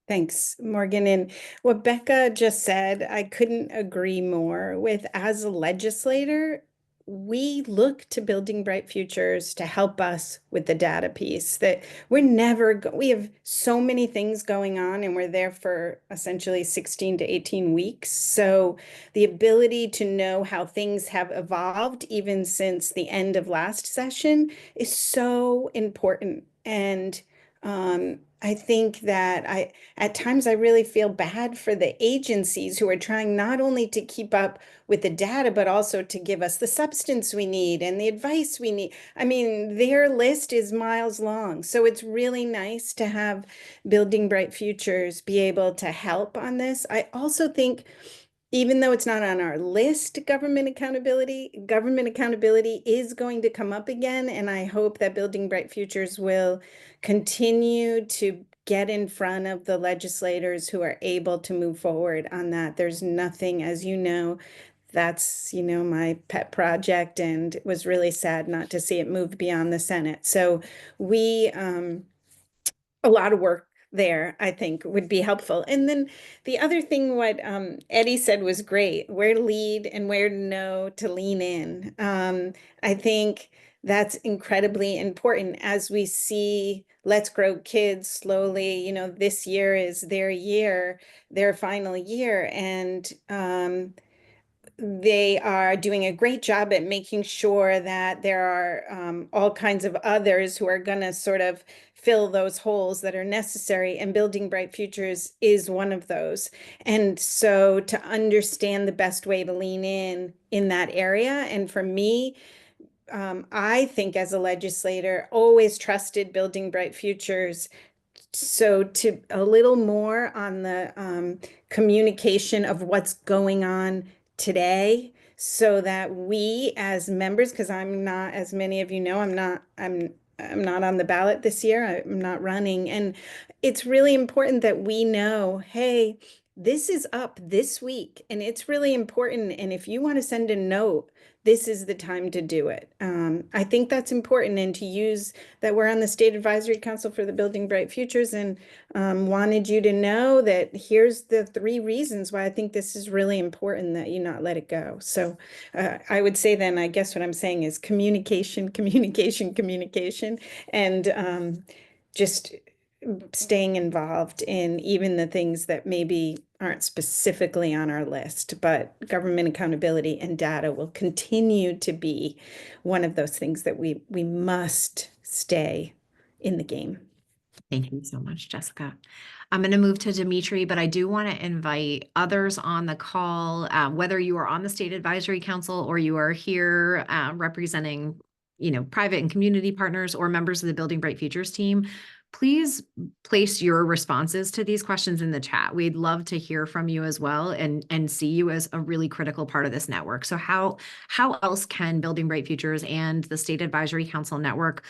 Thanks, Morgan. And what Becca just said, I couldn't agree more with. As a legislator, we look to Building Bright Futures to help us with the data piece. That we're never, we have so many things going on and we're there for essentially 16 to 18 weeks. So the ability to know how things have evolved even since the end of last session is so important. And I think that at times I really feel bad for the agencies who are trying not only to keep up with the data, but also to give us the substance we need and the advice we need. I mean, their list is miles long. So it's really nice to have Building Bright Futures be able to help on this. I also think, even though it's not on our list, government accountability is going to come up again. And I hope that Building Bright Futures will continue to get in front of the legislators who are able to move forward on that. There's nothing, as you know, that's, my pet project, and it was really sad not to see it move beyond the Senate. So we, a lot of work there, I think, would be helpful. And then the other thing, what Eddie said was great, where to lead and where to know to lean in. I think that's incredibly important as we see Let's Grow Kids slowly, this year is their year, their final year. And they are doing a great job at making sure that there are all kinds of others who are going to sort of fill those holes that are necessary, and Building Bright Futures is one of those. And so to understand the best way to lean in that area, and for me, I think as a legislator, always trusted Building Bright Futures. So to a little more on the communication of what's going on today, so that we as members, because I'm not, as many of you know, I'm not on the ballot this year. I'm not running. And it's really important that we know, hey, this is up this week and it's really important. And if you want to send a note, this is the time to do it. I think that's important, and to use that we're on the State Advisory Council for the Building Bright Futures, and wanted you to know that here's the 3 reasons why I think this is really important, that you not let it go. So I would say then, I guess what I'm saying is communication, communication, communication, and just staying involved in even the things that maybe aren't specifically on our list, but government accountability and data will continue to be one of those things that we must stay in the game. Thank you so much, Jessica. I'm going to move to Dimitri, but I do want to invite others on the call, whether you are on the State Advisory Council or you are here representing, private and community partners or members of the Building Bright Futures team. Please place your responses to these questions in the chat. We'd love to hear from you as well, and see you as a really critical part of this network. So how else can Building Bright Futures and the State Advisory Council network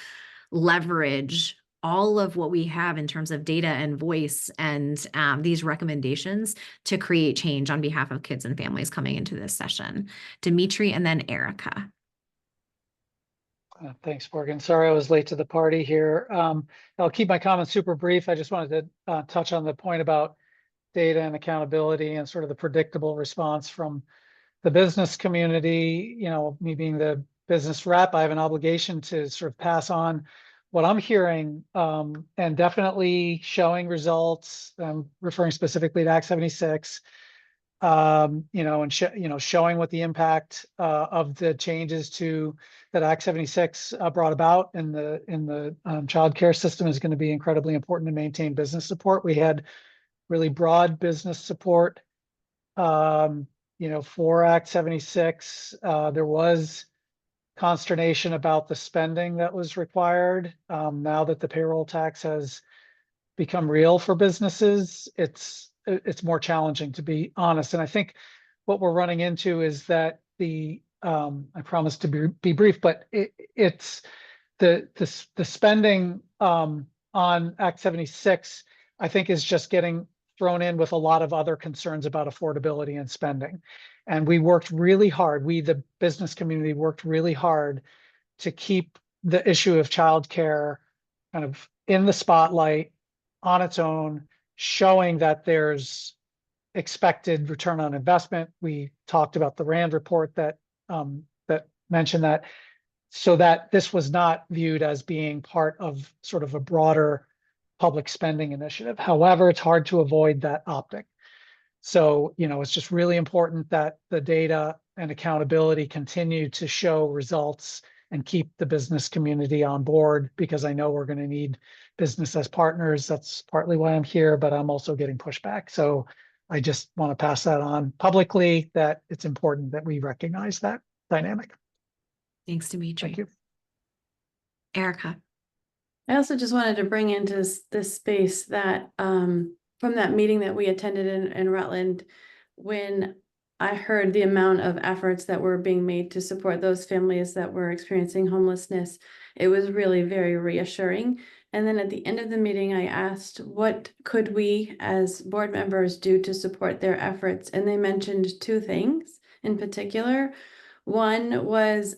leverage all of what we have in terms of data and voice and these recommendations to create change on behalf of kids and families coming into this session? Dimitri, and then Erica. Thanks, Morgan. Sorry I was late to the party here. I'll keep my comments super brief. I just wanted to touch on the point about data and accountability and sort of the predictable response from the business community. Me being the business rep, I have an obligation to sort of pass on what I'm hearing, and definitely showing results. Referring specifically to Act 76. And showing what the impact of the changes that Act 76 brought about in the childcare system is going to be incredibly important to maintain business support. We had really broad business support, for Act 76. There was consternation about the spending that was required. Now that the payroll tax has become real for businesses, it's more challenging, to be honest. And I think what we're running into is that I promise to be brief, but it's the spending on Act 76, I think, is just getting thrown in with a lot of other concerns about affordability and spending. And we worked really hard. The business community worked really hard to keep the issue of childcare kind of in the spotlight on its own, showing that there's expected return on investment. We talked about the RAND report that mentioned that, so that this was not viewed as being part of sort of a broader public spending initiative. However, it's hard to avoid that optic. So, it's just really important that the data and accountability continue to show results and keep the business community on board, because I know we're going to need business as partners. That's partly why I'm here, but I'm also getting pushback. So I just want to pass that on publicly, that it's important that we recognize that dynamic. Thanks, Dimitri. Thank you. Erica. I also just wanted to bring into this space that from that meeting that we attended in Rutland, when I heard the amount of efforts that were being made to support those families that were experiencing homelessness, it was really very reassuring. And then at the end of the meeting, I asked, what could we as board members do to support their efforts? And they mentioned two things in particular. One was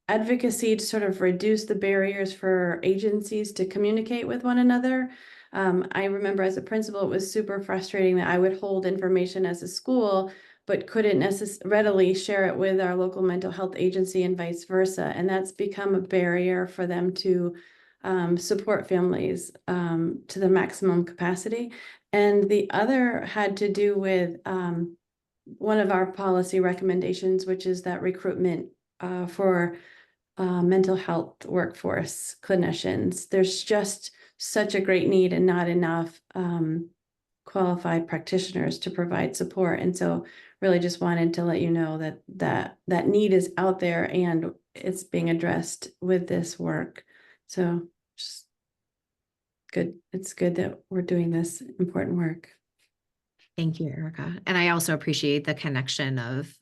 advocacy to sort of reduce the barriers for agencies to communicate with one another. I remember as a principal, it was super frustrating that I would hold information as a school, but couldn't readily share it with our local mental health agency and vice versa. And that's become a barrier for them to support families to the maximum capacity. And the other had to do with one of our policy recommendations, which is that recruitment for mental health workforce clinicians. There's just such a great need and not enough qualified practitioners to provide support. And so really just wanted to let you know that need is out there and it's being addressed with this work. So just good. It's good that we're doing this important work. Thank you, Erica. And I also appreciate the connection of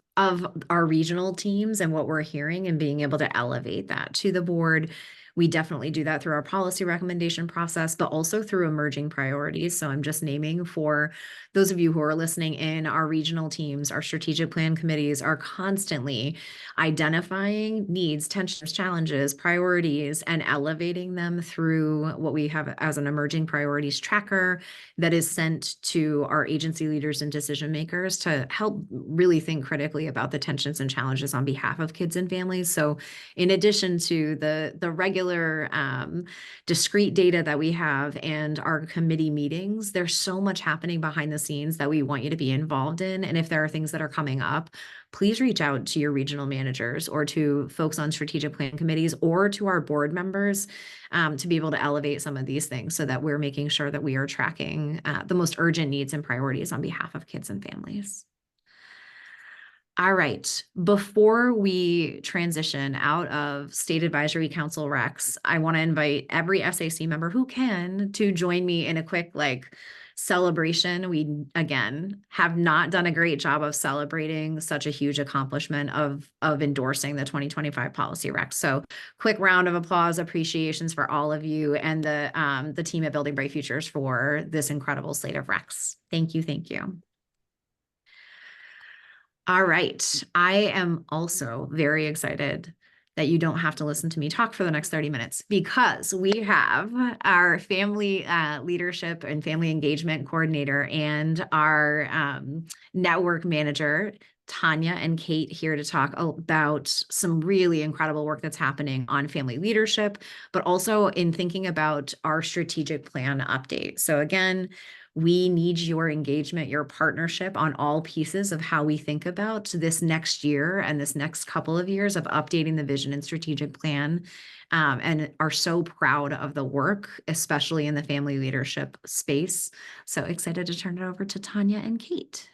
our regional teams and what we're hearing and being able to elevate that to the board. We definitely do that through our policy recommendation process, but also through emerging priorities. So I'm just naming for those of you who are listening in, our regional teams, our strategic plan committees are constantly identifying needs, tensions, challenges, priorities, and elevating them through what we have as an emerging priorities tracker that is sent to our agency leaders and decision makers to help really think critically about the tensions and challenges on behalf of kids and families. So in addition to the regular discrete data that we have and our committee meetings, there's so much happening behind the scenes that we want you to be involved in. And if there are things that are coming up, please reach out to your regional managers or to folks on strategic plan committees or to our board members to be able to elevate some of these things so that we're making sure that we are tracking the most urgent needs and priorities on behalf of kids and families. All right, before we transition out of State Advisory Council recs, I want to invite every SAC member who can to join me in a quick celebration. We, again, have not done a great job of celebrating such a huge accomplishment of endorsing the 2025 policy recs. So quick round of applause, appreciations for all of you and the team at Building Bright Futures for this incredible slate of recs. Thank you, thank you. All right. I am also very excited that you don't have to listen to me talk for the next 30 minutes because we have our family leadership and family engagement coordinator and our network manager, Tanya and Kate, here to talk about some really incredible work that's happening on family leadership, but also in thinking about our strategic plan update. So again, we need your engagement, your partnership on all pieces of how we think about this next year and this next couple of years of updating the vision and strategic plan, and are so proud of the work, especially in the family leadership space. So excited to turn it over to Tanya and Kate.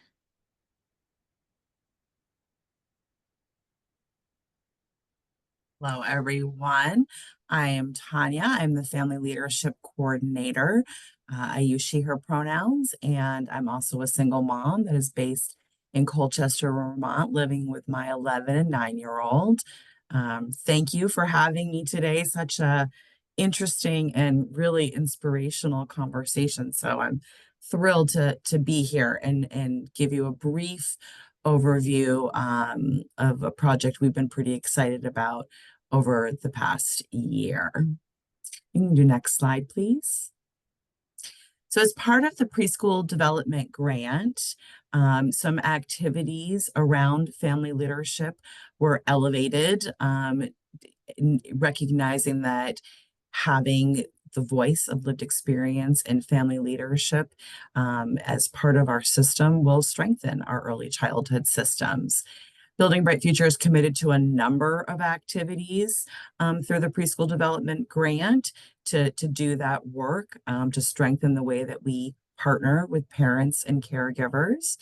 Hello, everyone. I am Tanya. I'm the Family Leadership Coordinator. I use she, her pronouns, and I'm also a single mom that is based in Colchester, Vermont, living with my 11 and 9-year-old. Thank you for having me today. Such a interesting and really inspirational conversation. So I'm thrilled to be here and give you a brief overview of a project we've been pretty excited about over the past year. You can do next slide, please. So as part of the preschool development grant, some activities around family leadership were elevated, recognizing that having the voice of lived experience and family leadership as part of our system will strengthen our early childhood systems. Building Bright Future is committed to a number of activities through the Preschool Development Grant to do that work, to strengthen the way that we partner with parents and caregivers.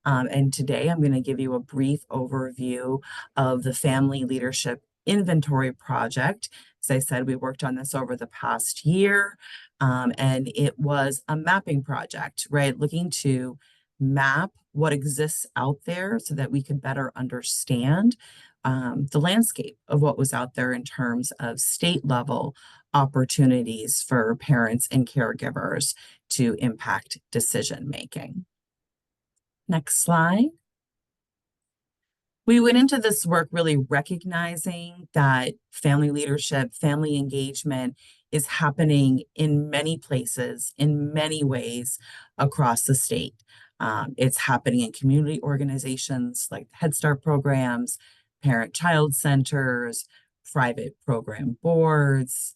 And today I'm going to give you a brief overview of the Family Leadership Inventory Project. As I said, we worked on this over the past year, and it was a mapping project, right? Looking to map what exists out there so that we could better understand the landscape of what was out there in terms of state level opportunities for parents and caregivers to impact decision making. Next slide. We went into this work really recognizing that family leadership, family engagement is happening in many places, in many ways across the state. It's happening in community organizations like Head Start programs, parent-child centers, private program boards,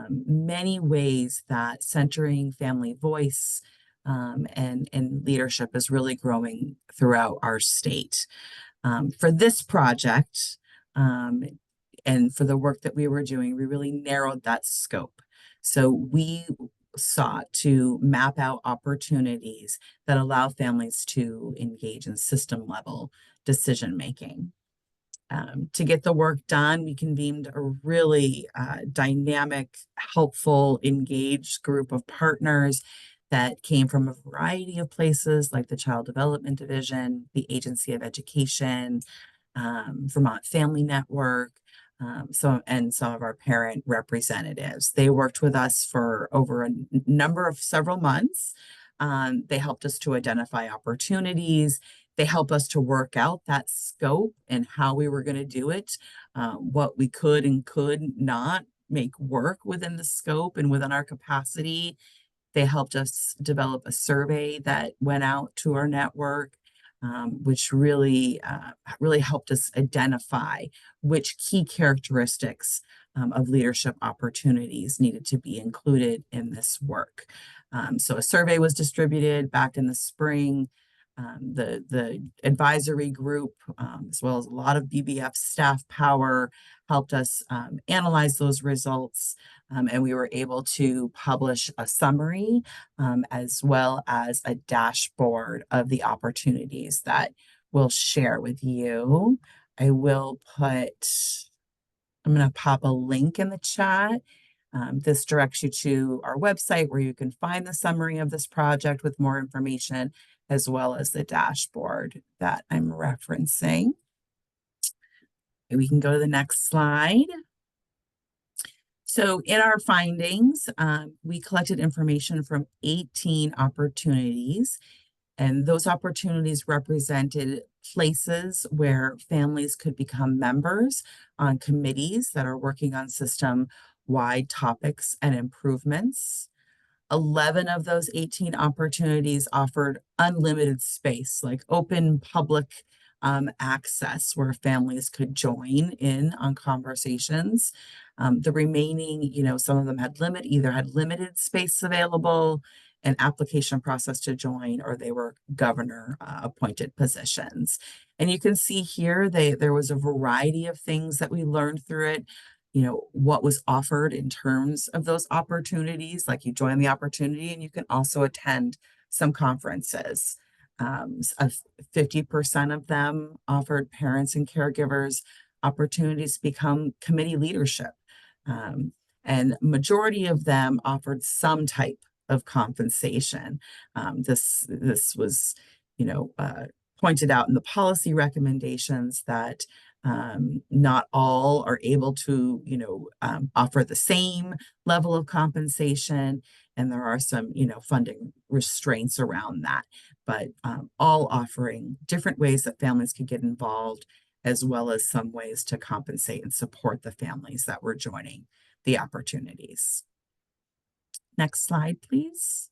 many ways that centering family voice and leadership is really growing throughout our state. For this project and for the work that we were doing, we really narrowed that scope. So we sought to map out opportunities that allow families to engage in system level decision making. To get the work done, we convened a really dynamic, helpful, engaged group of partners that came from a variety of places like the Child Development Division, the Agency of Education, Vermont Family Network, and some of our parent representatives. They worked with us for over a number of several months. They helped us to identify opportunities. They helped us to work out that scope and how we were going to do it, what we could and could not make work within the scope and within our capacity. They helped us develop a survey that went out to our network, which really helped us identify which key characteristics of leadership opportunities needed to be included in this work. So a survey was distributed back in the spring. The advisory group, as well as a lot of BBF staff power, helped us analyze those results, and we were able to publish a summary as well as a dashboard of the opportunities that we'll share with you. I'm going to pop a link in the chat. This directs you to our website where you can find the summary of this project with more information, as well as the dashboard that I'm referencing. We can go to the next slide. So in our findings, we collected information from 18 opportunities, and those opportunities represented places where families could become members on committees that are working on system-wide topics and improvements. 11 of those 18 opportunities offered unlimited space, like open public access where families could join in on conversations. The remaining, some of them either had limited space available, an application process to join, or they were governor appointed positions. And you can see here, there was a variety of things that we learned through it. What was offered in terms of those opportunities, like you join the opportunity and you can also attend some conferences. 50% of them offered parents and caregivers opportunities to become committee leadership. And majority of them offered some type of compensation. This was, pointed out in the policy recommendations that not all are able to, offer the same level of compensation, and there are some, funding restraints around that, but all offering different ways that families could get involved, as well as some ways to compensate and support the families that were joining the opportunities. Next slide, please.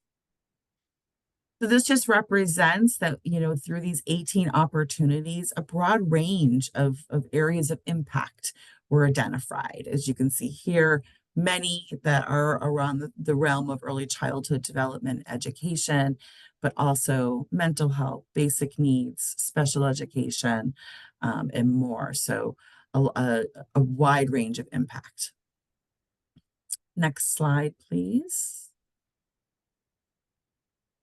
So this just represents that, through these 18 opportunities, a broad range of areas of impact were identified. As you can see here, many that are around the realm of early childhood development education, but also mental health, basic needs, special education, and more. So a wide range of impact. Next slide, please.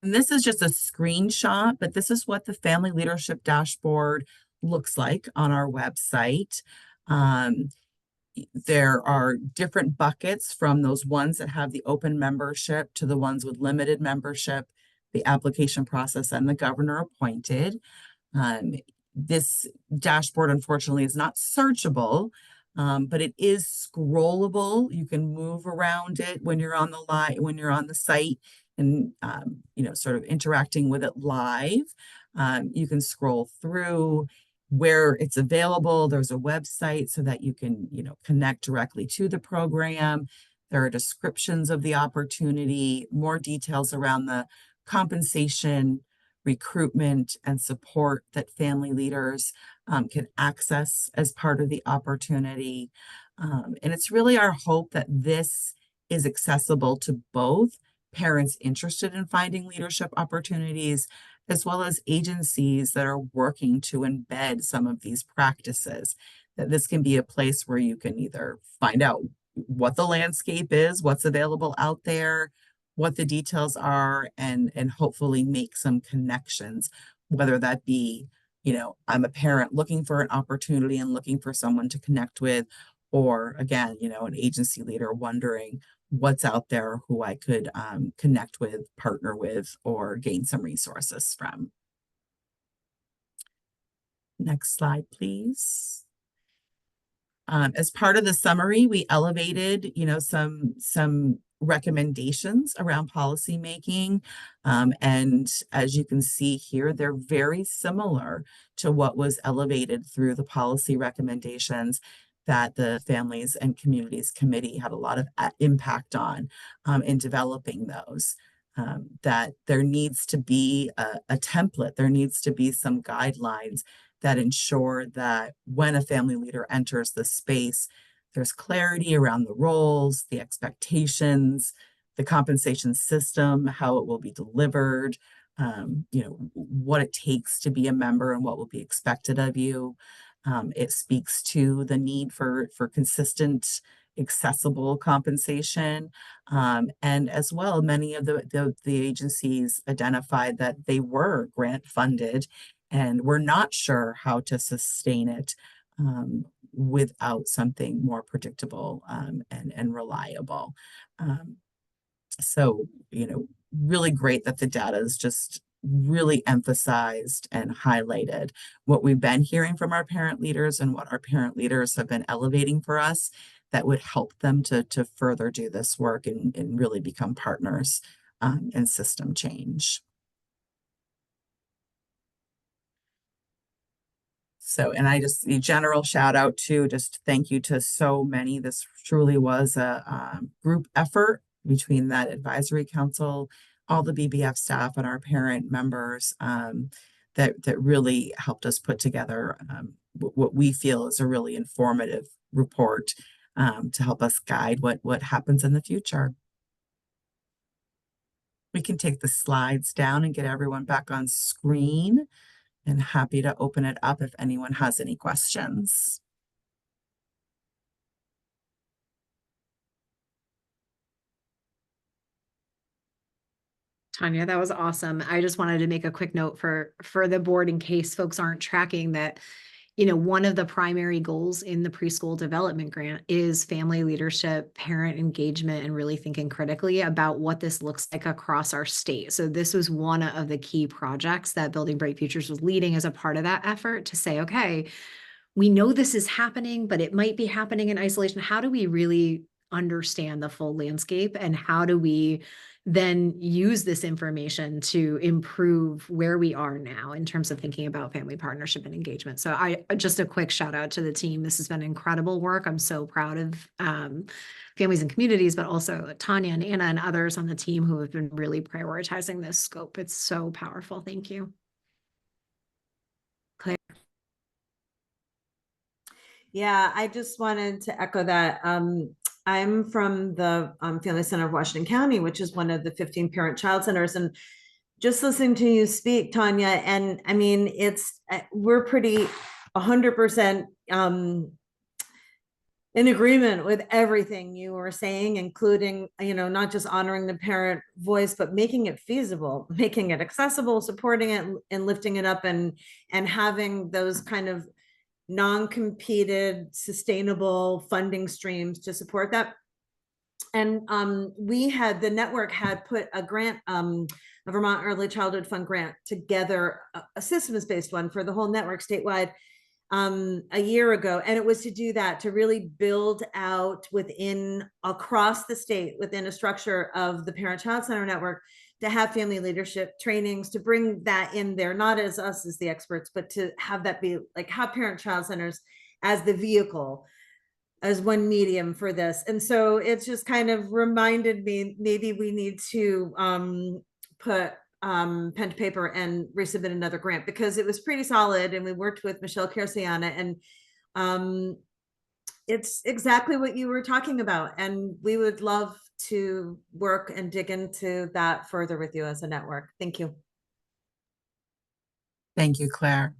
And this is just a screenshot, but this is what the Family Leadership Dashboard looks like on our website. There are different buckets, from those ones that have the open membership to the ones with limited membership, the application process, and the governor appointed. This dashboard, unfortunately, is not searchable, but it is scrollable. You can move around it when you're on the site, and sort of interacting with it live. You can scroll through where it's available. There's a website so that you can connect directly to the program. There are descriptions of the opportunity, more details around the compensation, recruitment, and support that family leaders can access as part of the opportunity. And it's really our hope that this is accessible to both parents interested in finding leadership opportunities, as well as agencies that are working to embed some of these practices. That this can be a place where you can either find out what the landscape is, what's available out there, what the details are, and hopefully make some connections, whether that be, I'm a parent looking for an opportunity and looking for someone to connect with, or again, an agency leader wondering what's out there, who I could connect with, partner with, or gain some resources from. Next slide, please. As part of the summary, we elevated, some recommendations around policy making. And as you can see here, they're very similar to what was elevated through the policy recommendations that the Families and Communities Committee had a lot of impact on in developing those. That there needs to be a template, there needs to be some guidelines that ensure that when a family leader enters the space, there's clarity around the roles, the expectations, the compensation system, how it will be delivered, what it takes to be a member and what will be expected of you. It speaks to the need for consistent, accessible compensation. And as well, many of the agencies identified that they were grant funded and we're not sure how to sustain it without something more predictable and reliable. So, really great that the data is just really emphasized and highlighted what we've been hearing from our parent leaders and what our parent leaders have been elevating for us that would help them to further do this work and really become partners in system change. So, and I just, a general shout out to, just thank you to so many. This truly was a group effort between that advisory council, all the BBF staff, and our parent members that really helped us put together what we feel is a really informative report to help us guide what happens in the future. We can take the slides down and get everyone back on screen, and happy to open it up if anyone has any questions. Tanya, that was awesome. I just wanted to make a quick note for the board in case folks aren't tracking that, one of the primary goals in the preschool development grant is family leadership, parent engagement, and really thinking critically about what this looks like across our state. So this was one of the key projects that Building Bright Futures was leading as a part of that effort to say, okay, we know this is happening, but it might be happening in isolation. How do we really understand the full landscape, and how do we then use this information to improve where we are now in terms of thinking about family partnership and engagement? So just a quick shout out to the team. This has been incredible work. I'm so proud of Families and Communities, but also Tanya and Anna and others on the team who have been really prioritizing this scope. It's so powerful. Thank you. Claire. Yeah, I just wanted to echo that. I'm from the Family Center of Washington County, which is one of the 15 parent child centers. And just listening to you speak, Tanya, and I mean, we're pretty 100% in agreement with everything you were saying, including, not just honoring the parent voice, but making it feasible, making it accessible, supporting it and lifting it up, and having those kind of non-competed sustainable funding streams to support that. And the network had put a grant, a Vermont Early Childhood Fund grant together, a systems-based one for the whole network statewide, a year ago. And it was to do that, to really build out across the state, within a structure of the Parent-Child Center network, to have family leadership trainings, to bring that in there, not as us as the experts, but to have that be like, have Parent-Child Centers as the vehicle, as one medium for this. And so it's just kind of reminded me, maybe we need to put pen to paper and resubmit another grant, because it was pretty solid, and we worked with Michelle Kersey on it, and it's exactly what you were talking about, and we would love to work and dig into that further with you as a network. Thank you. Thank you, Claire.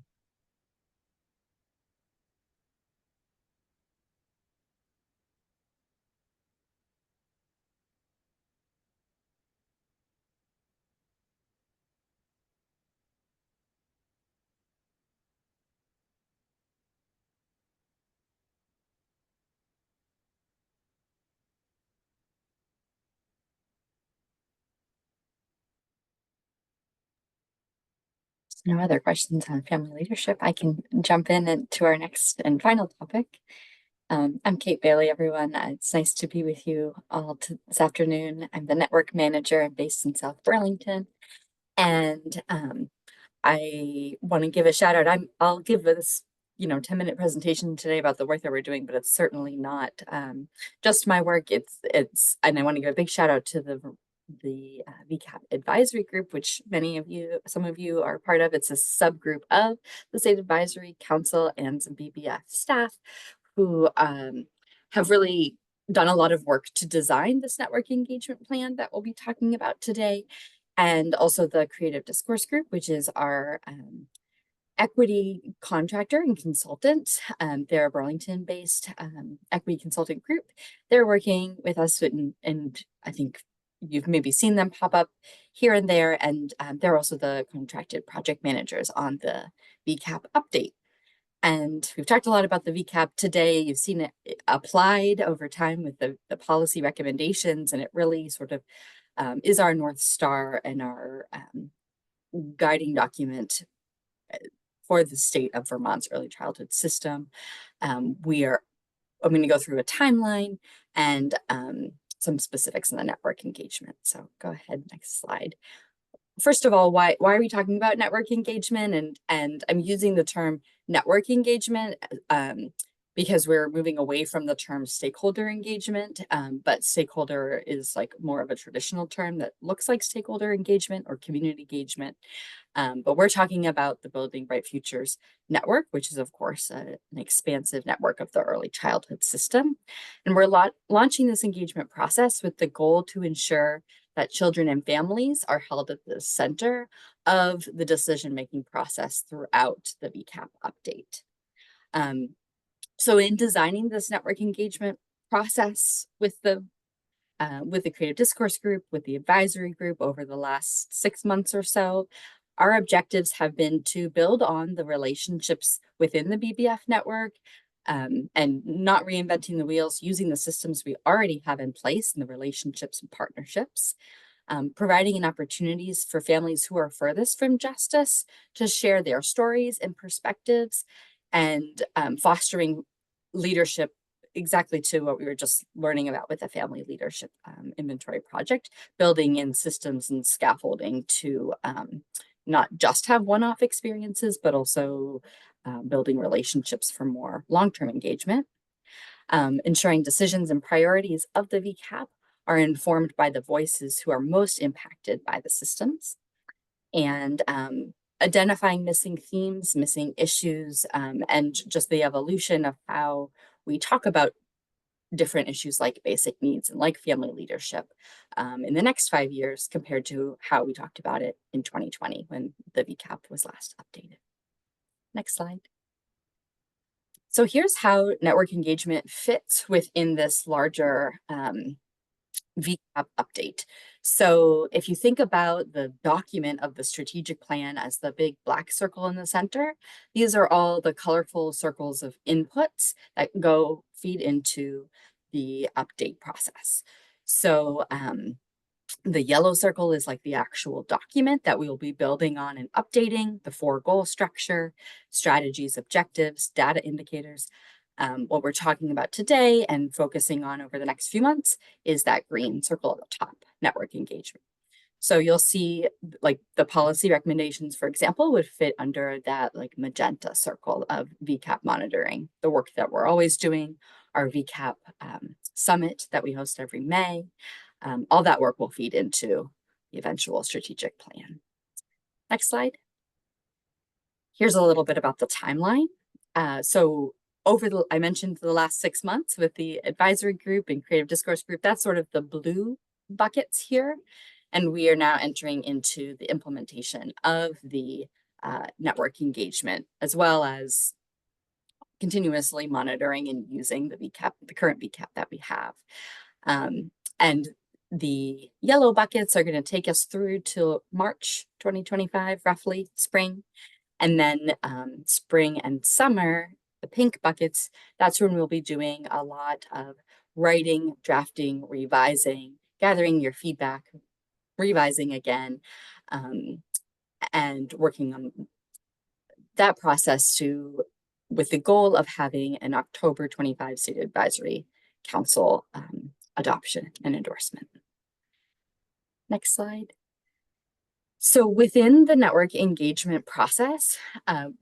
No other questions on family leadership, I can jump into our next and final topic. I'm Kate Bailey, everyone. It's nice to be with you all this afternoon. I'm the network manager. I'm based in South Burlington. And I want to give a shout out. I'll give this 10-minute presentation today about the work that we're doing, but it's certainly not just my work. It's and I want to give a big shout out to the VECAP advisory group, which some of you are part of. It's a subgroup of the State Advisory Council and some BBF staff who have really done a lot of work to design this network engagement plan that we'll be talking about today. And also the Creative Discourse Group, which is our equity contractor and consultant. They're a Burlington-based equity consultant group. They're working with us, and I think you've maybe seen them pop up here and there, and they're also the contracted project managers on the VECAP update. And we've talked a lot about the VECAP today. You've seen it applied over time with the policy recommendations, and it really sort of is our North Star and our guiding document for the state of Vermont's early childhood system. I'm going to go through a timeline and some specifics in the network engagement. So go ahead, next slide. First of all, why are we talking about network engagement? And I'm using the term network engagement because we're moving away from the term stakeholder engagement, but stakeholder is like more of a traditional term that looks like stakeholder engagement or community engagement. But we're talking about the Building Bright Futures network, which is of course an expansive network of the early childhood system. And we're launching this engagement process with the goal to ensure that children and families are held at the center of the decision-making process throughout the VECAP update. So in designing this network engagement process with the Creative Discourse Group, with the advisory group over the last 6 months or so, our objectives have been to build on the relationships within the BBF network and not reinventing the wheels, using the systems we already have in place and the relationships and partnerships, providing opportunities for families who are furthest from justice to share their stories and perspectives, and fostering leadership exactly to what we were just learning about with the Family Leadership Inventory Project, building in systems and scaffolding to not just have one-off experiences, but also building relationships for more long-term engagement, ensuring decisions and priorities of the VECAP are informed by the voices who are most impacted by the systems, and identifying missing themes, missing issues, and just the evolution of how we talk about different issues like basic needs and like family leadership in the next 5 years compared to how we talked about it in 2020 when the VECAP was last updated. Next slide. So here's how network engagement fits within this larger VECAP update. So if you think about the document of the strategic plan as the big black circle in the center, these are all the colorful circles of inputs that feed into the update process. So the yellow circle is like the actual document that we will be building on and updating, the 4 goal structure, strategies, objectives, data indicators. What we're talking about today and focusing on over the next few months is that green circle at the top, network engagement. So you'll see like the policy recommendations, for example, would fit under that like magenta circle of VECAP monitoring, the work that we're always doing, our VECAP summit that we host every May. All that work will feed into the eventual strategic plan. Next slide. Here's a little bit about the timeline. So I mentioned the last 6 months with the advisory group and creative discourse group, that's sort of the blue buckets here. And we are now entering into the implementation of the network engagement, as well as continuously monitoring and using the VECAP, the current VECAP that we have. And the yellow buckets are going to take us through till March 2025, roughly, spring. And then spring and summer, the pink buckets, that's when we'll be doing a lot of writing, drafting, revising, gathering your feedback, revising again, and working on that process with the goal of having an October 25 State Advisory Council adoption and endorsement. Next slide. So within the network engagement process,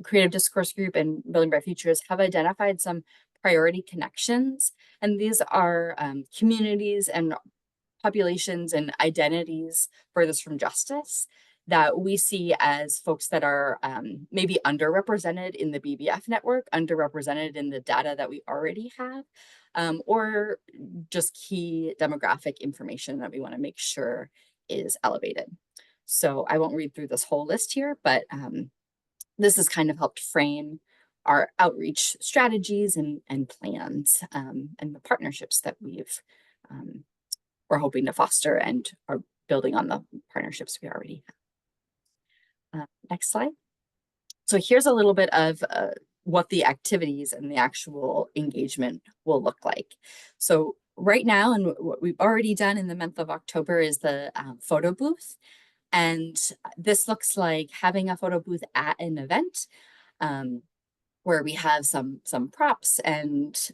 Creative Discourse Group and Building Bright Futures have identified some priority connections, and these are communities and populations and identities furthest from justice that we see as folks that are maybe underrepresented in the BBF network, underrepresented in the data that we already have, or just key demographic information that we want to make sure is elevated. So I won't read through this whole list here, but this has kind of helped frame our outreach strategies and plans and the partnerships that we're hoping to foster and are building on the partnerships we already have. Next slide. So here's a little bit of what the activities and the actual engagement will look like. So right now, and what we've already done in the month of October is the photo booth. And this looks like having a photo booth at an event where we have some props and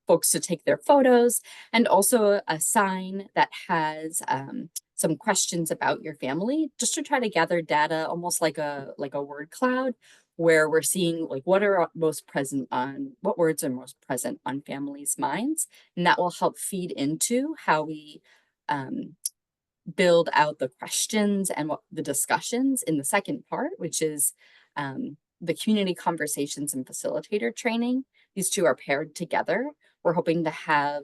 folks to take their photos, and also a sign that has some questions about your family, just to try to gather data, almost like a word cloud, where we're seeing like what words are most present on families' minds, and that will help feed into how we build out the questions and the discussions in the second part, which is the community conversations and facilitator training. These two are paired together. We're hoping to have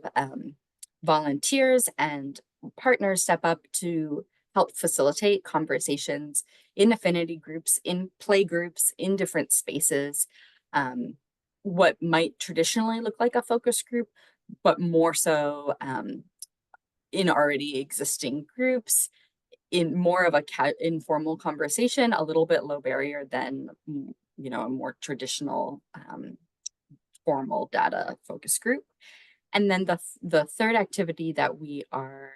volunteers and partners step up to help facilitate conversations in affinity groups, in play groups, in different spaces, what might traditionally look like a focus group, but more so in already existing groups, in more of a informal conversation, a little bit low barrier than a more traditional formal data focus group. And then the third activity that we are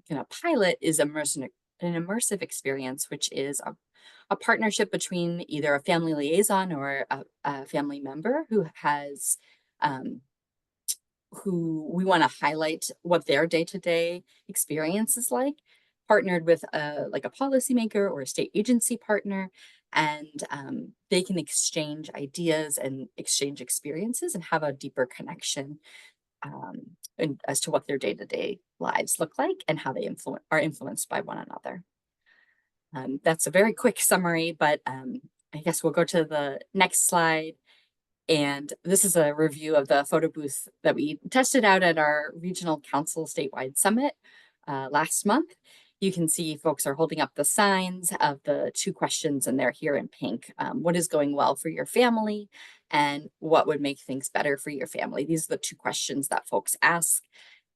going to pilot is an immersive experience, which is a partnership between either a family liaison or a family member who has who we want to highlight what their day-to-day experience is like, partnered with a policymaker or a state agency partner, and they can exchange ideas and exchange experiences and have a deeper connection as to what their day-to-day lives look like and how they are influenced by one another. That's a very quick summary, but I guess we'll go to the next slide. And this is a review of the photo booth that we tested out at our Regional Council Statewide Summit last month. You can see folks are holding up the signs of the 2 questions, and they're here in pink. What is going well for your family? and what would make things better for your family? These are the two questions that folks ask.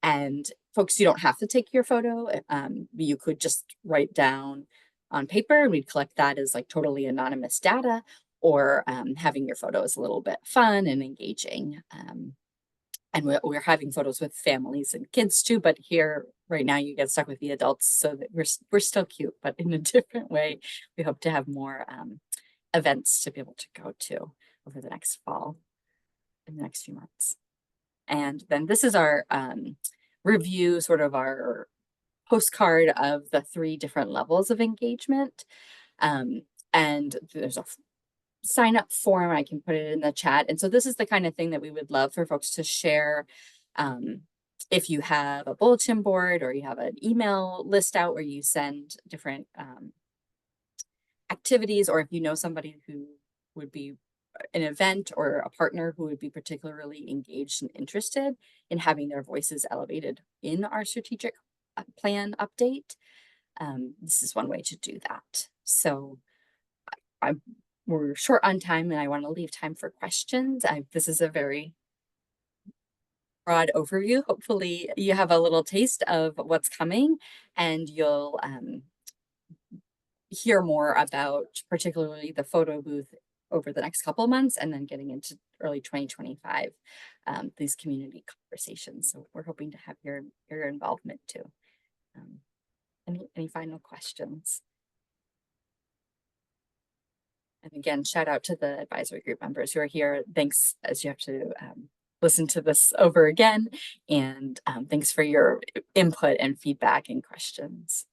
And folks, you don't have to take your photo. You could just write down on paper, and we'd collect that as like totally anonymous data, or having your photo is a little bit fun and engaging. And we're having photos with families and kids too, but here right now you get stuck with the adults, so that we're still cute, but in a different way. We hope to have more events to be able to go to over the next fall, in the next few months. And then this is our review, sort of our postcard of the 3 different levels of engagement. And there's a sign up form. I can put it in the chat. And so this is the kind of thing that we would love for folks to share. If you have a bulletin board or you have an email list out where you send different activities, or if you know somebody who would be an event or a partner who would be particularly engaged and interested in having their voices elevated in our strategic plan update, this is one way to do that. So we're short on time, and I want to leave time for questions. This is a very broad overview. Hopefully you have a little taste of what's coming, and you'll hear more about particularly the photo booth over the next couple of months, and then getting into early 2025, these community conversations. So we're hoping to have your involvement too. Any final questions? And again, shout out to the advisory group members who are here. Thanks, as you have to listen to this over again. And thanks for your input and feedback and questions.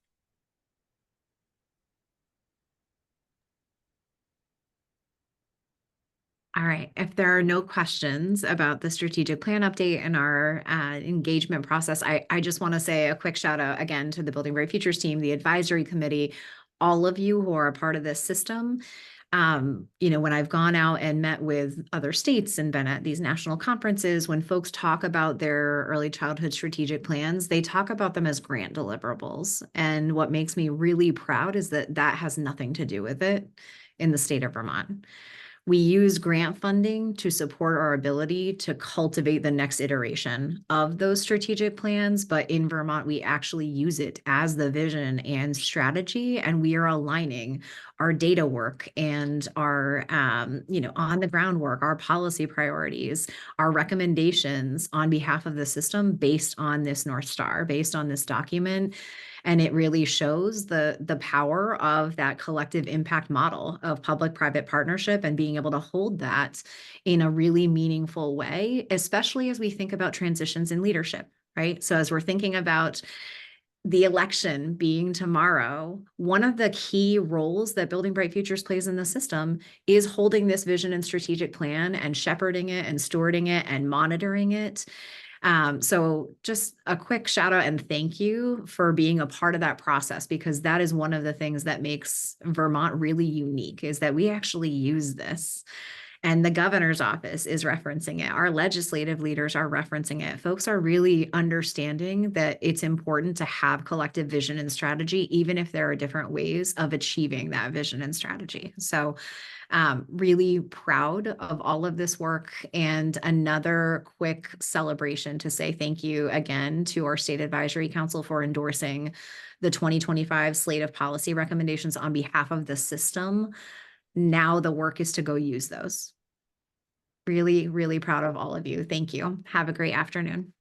All right, if there are no questions about the strategic plan update and our engagement process, I just want to say a quick shout out again to the Building Bright Futures team, the advisory committee, all of you who are a part of this system. When I've gone out and met with other states and been at these national conferences, when folks talk about their early childhood strategic plans, they talk about them as grant deliverables. And what makes me really proud is that that has nothing to do with it in the state of Vermont. We use grant funding to support our ability to cultivate the next iteration of those strategic plans. But in Vermont, we actually use it as the vision and strategy, and we are aligning our data work and our, on the ground work, our policy priorities, our recommendations on behalf of the system based on this North Star, based on this document. And it really shows the power of that collective impact model of public-private partnership and being able to hold that in a really meaningful way, especially as we think about transitions in leadership, right? So as we're thinking about the election being tomorrow, one of the key roles that Building Bright Futures plays in the system is holding this vision and strategic plan and shepherding it and stewarding it and monitoring it. So just a quick shout out and thank you for being a part of that process, because that is one of the things that makes Vermont really unique, is that we actually use this. And the governor's office is referencing it. Our legislative leaders are referencing it. Folks are really understanding that it's important to have collective vision and strategy, even if there are different ways of achieving that vision and strategy. So really proud of all of this work, and another quick celebration to say thank you again to our State Advisory Council for endorsing the 2025 slate of policy recommendations on behalf of the system. Now the work is to go use those. Really, really proud of all of you. Thank you. Have a great afternoon.